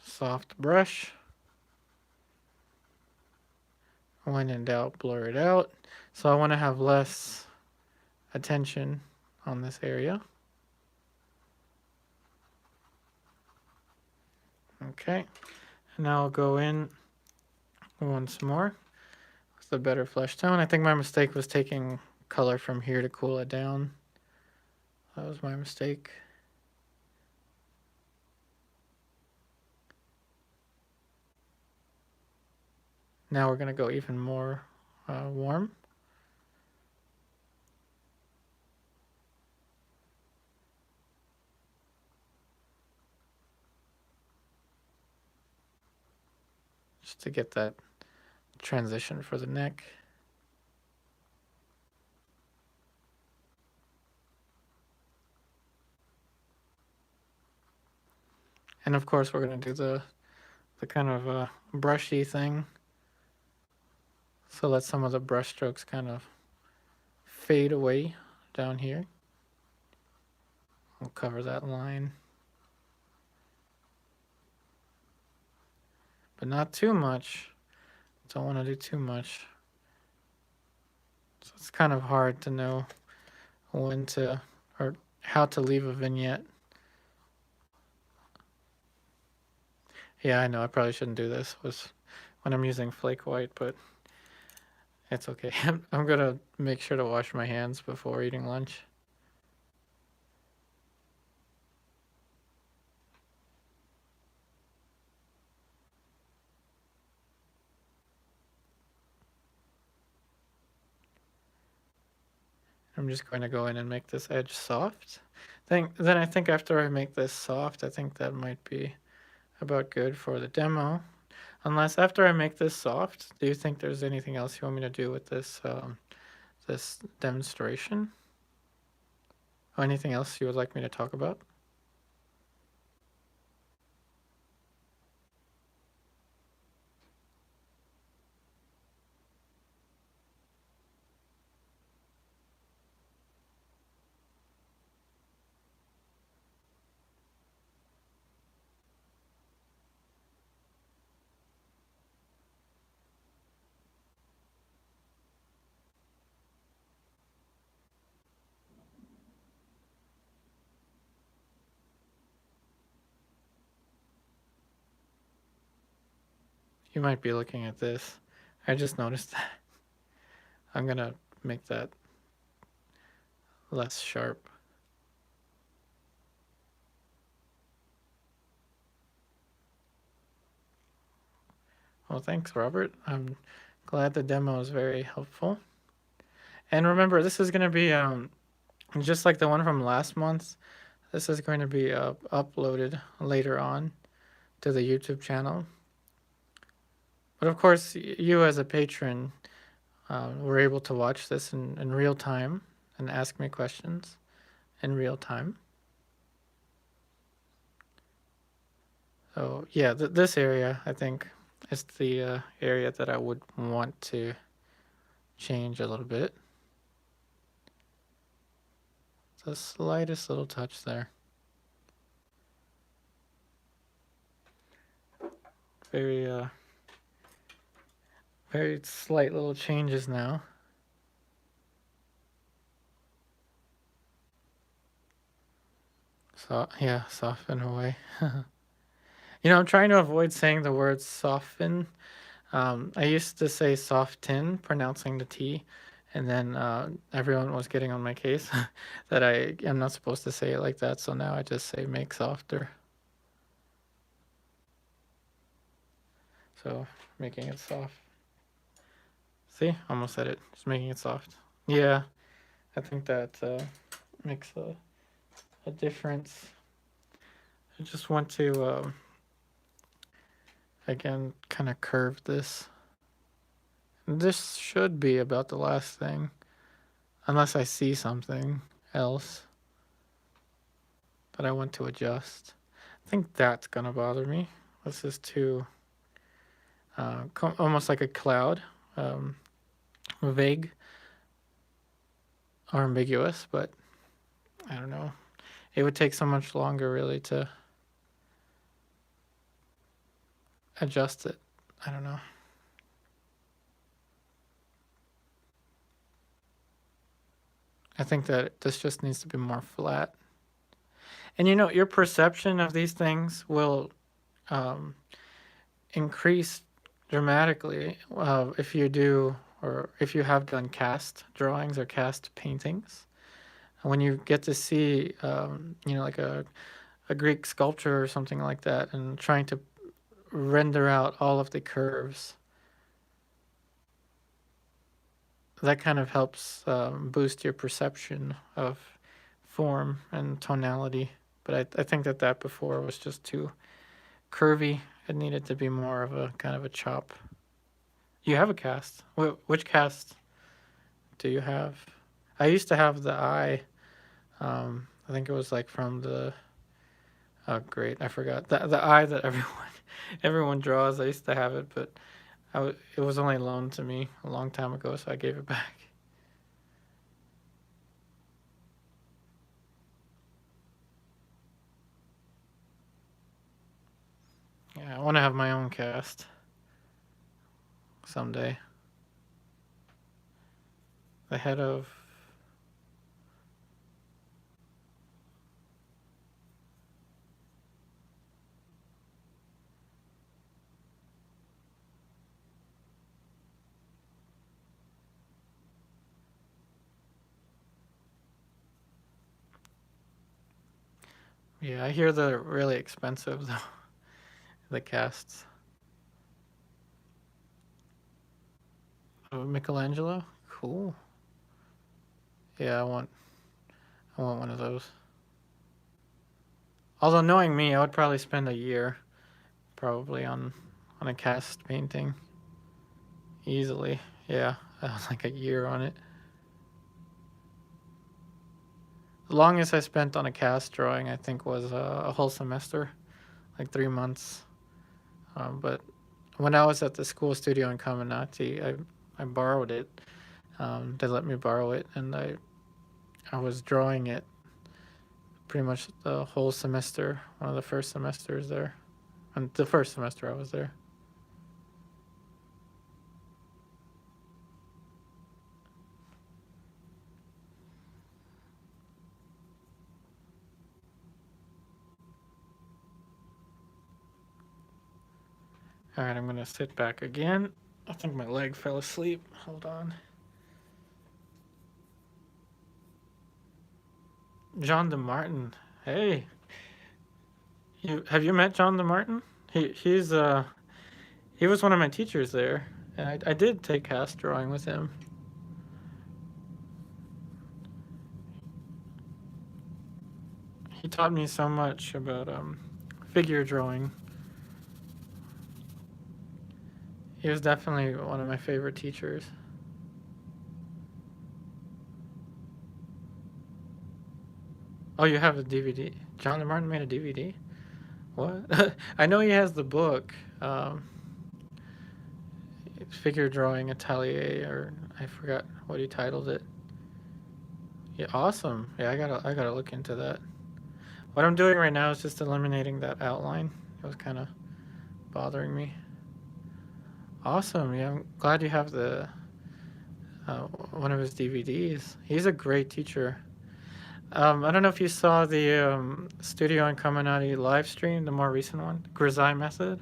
Speaker 1: soft brush. When in doubt, blur it out. So I want to have less attention on this area. Okay, and now I'll go in once more with a better flesh tone. I think my mistake was taking color from here to cool it down. That was my mistake. Now we're going to go even more warm. Just to get that transition for the neck. And of course we're going to do the kind of brushy thing. So let some of the brush strokes kind of fade away down here. We'll cover that line. But not too much. Don't want to do too much. So it's kind of hard to know when to, or how to leave a vignette. Yeah, I know I probably shouldn't do this when I'm using flake white, but it's okay. I'm gonna make sure to wash my hands before eating lunch. I'm just going to go in and make this edge soft. Then I think after I make this soft, I think that might be about good for the demo. Unless after I make this soft, do you think there's anything else you want me to do with this this demonstration? Or anything else you would like me to talk about? You might be looking at this. I just noticed that. I'm gonna make that less sharp. Well, thanks, Robert. I'm glad the demo is very helpful. And remember, this is going to be just like the one from last month. This is going to be uploaded later on to the YouTube channel. But of course, you as a patron were able to watch this in real time and ask me questions in real time. So yeah, this area, I think, is the area that I would want to change a little bit. The slightest little touch there. Very very slight little changes now. So yeah, soften away. I'm trying to avoid saying the word soften. I used to say soften, pronouncing the T, and then everyone was getting on my case that I am not supposed to say it like that. So now I just say make softer. So making it soft. See, almost said it. Just making it soft. Yeah, I think that makes a difference. I just want to again kind of curve this. This should be about the last thing, unless I see something else that I want to adjust. I think that's gonna bother me. This is too almost like a cloud, vague or ambiguous, but I don't know. It would take so much longer really to adjust it. I don't know. I think that this just needs to be more flat. And your perception of these things will increase dramatically if you do, or if you have done cast drawings or cast paintings. And when you get to see, like a Greek sculpture or something like that, and trying to render out all of the curves, that kind of helps boost your perception of form and tonality. But I think that before was just too curvy. It needed to be more of a kind of a chop. You have a cast. Which cast do you have? I used to have the eye. I think it was like from the. Oh, great! I forgot the eye that everyone draws. I used to have it, but it was only loaned to me a long time ago, so I gave it back. Yeah, I want to have my own cast someday. The head of. Yeah, I hear they're really expensive though. The casts. Oh, Michelangelo? Cool. Yeah, I want one of those. Although knowing me, I would probably spend a year probably on a cast painting. Easily. Yeah. Like a year on it. The longest I spent on a cast drawing, I think, was a whole semester, like 3 months. But when I was at the school studio in Caminati, I borrowed it. They let me borrow it, and I was drawing it pretty much the whole semester, one of the first semesters there. And the first semester I was there. All right, I'm going to sit back again. I think my leg fell asleep. Hold on. John DeMartin. Hey. Have you met John DeMartin? He was one of my teachers there. And I did take cast drawing with him. He taught me so much about figure drawing. He was definitely one of my favorite teachers. Oh, you have a DVD? John DeMartin made a DVD? What? I know he has the book, Figure Drawing Atelier, or I forgot what he titled it. Yeah, awesome. Yeah, I gotta look into that. What I'm doing right now is just eliminating that outline. It was kind of bothering me. Awesome. Yeah, I'm glad you have the one of his DVDs. He's a great teacher. I don't know if you saw the Studio and Caminati live stream, the more recent one, Grisaille Method.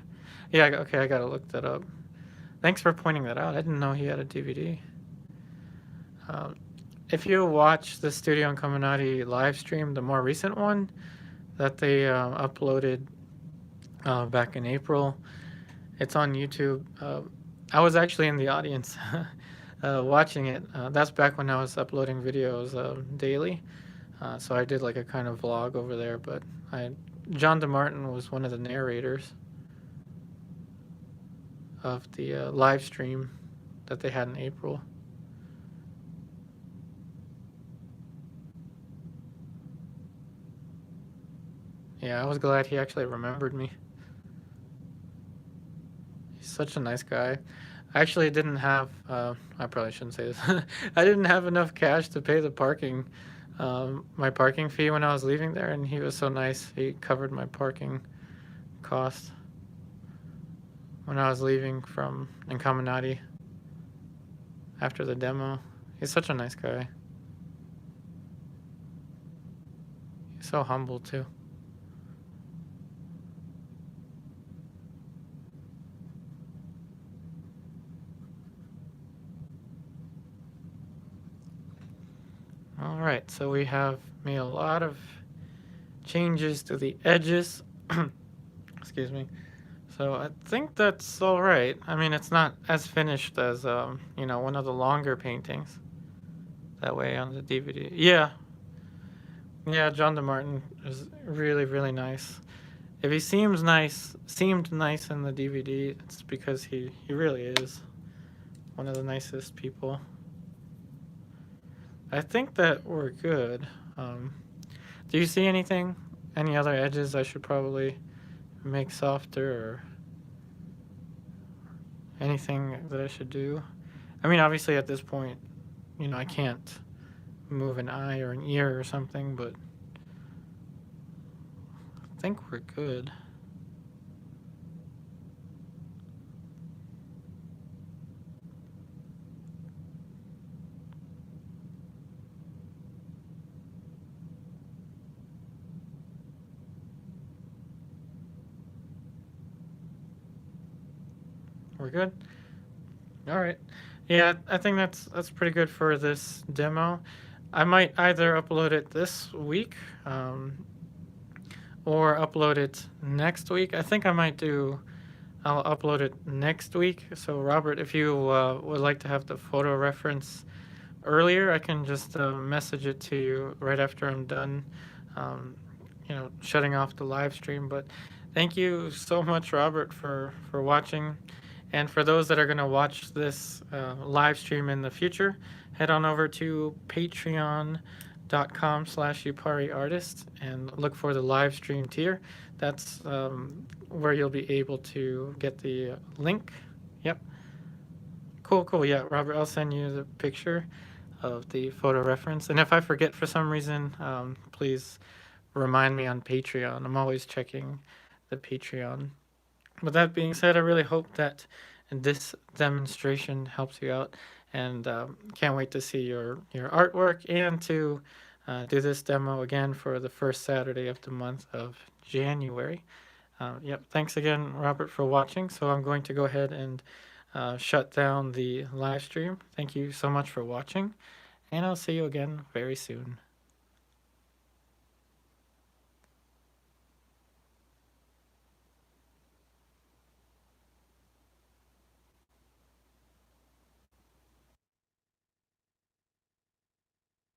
Speaker 1: Yeah, okay, I gotta look that up. Thanks for pointing that out. I didn't know he had a DVD. If you watch the Studio and Caminati live stream, the more recent one that they uploaded back in April, it's on YouTube. I was actually in the audience watching it. That's back when I was uploading videos daily. So I did like a kind of vlog over there, but John DeMartin was one of the narrators of the live stream that they had in April. Yeah, I was glad he actually remembered me. He's such a nice guy. I actually didn't have, I probably shouldn't say this. I didn't have enough cash to pay the parking, my parking fee when I was leaving there, and he was so nice. He covered my parking cost when I was leaving from Incaminati after the demo. He's such a nice guy. He's so humble, too. All right, so we have made a lot of changes to the edges. Excuse me. So I think that's all right. I mean, it's not as finished as one of the longer paintings. That way on the DVD. Yeah, yeah. John DeMartin is really, really nice. If he seemed nice in the DVD, it's because he really is one of the nicest people. I think that we're good. Um, do you see anything? Any other edges I should probably make softer, or anything that I should do? I mean, obviously at this point, I can't move an eye or an ear or something, but I think we're good. We're good? All right. Yeah, I think that's pretty good for this demo. I might either upload it this week, or upload it next week. I think I'll upload it next week. So Robert, if you would like to have the photo reference earlier, I can just message it to you right after I'm done, um, shutting off the live stream. But thank you so much, Robert, for watching. And for those that are going to watch this live stream in the future, head on over to patreon.com/upariartist and look for the live stream tier. That's where you'll be able to get the link. Yep. Cool. Yeah, Robert, I'll send you the picture of the photo reference. And if I forget for some reason, please remind me on Patreon. I'm always checking the Patreon. With that being said, I really hope that this demonstration helps you out, and can't wait to see your artwork and to do this demo again for the first Saturday of the month of January. Yep, thanks again, Robert, for watching. So I'm going to go ahead and shut down the live stream. Thank you so much for watching, and I'll see you again very soon.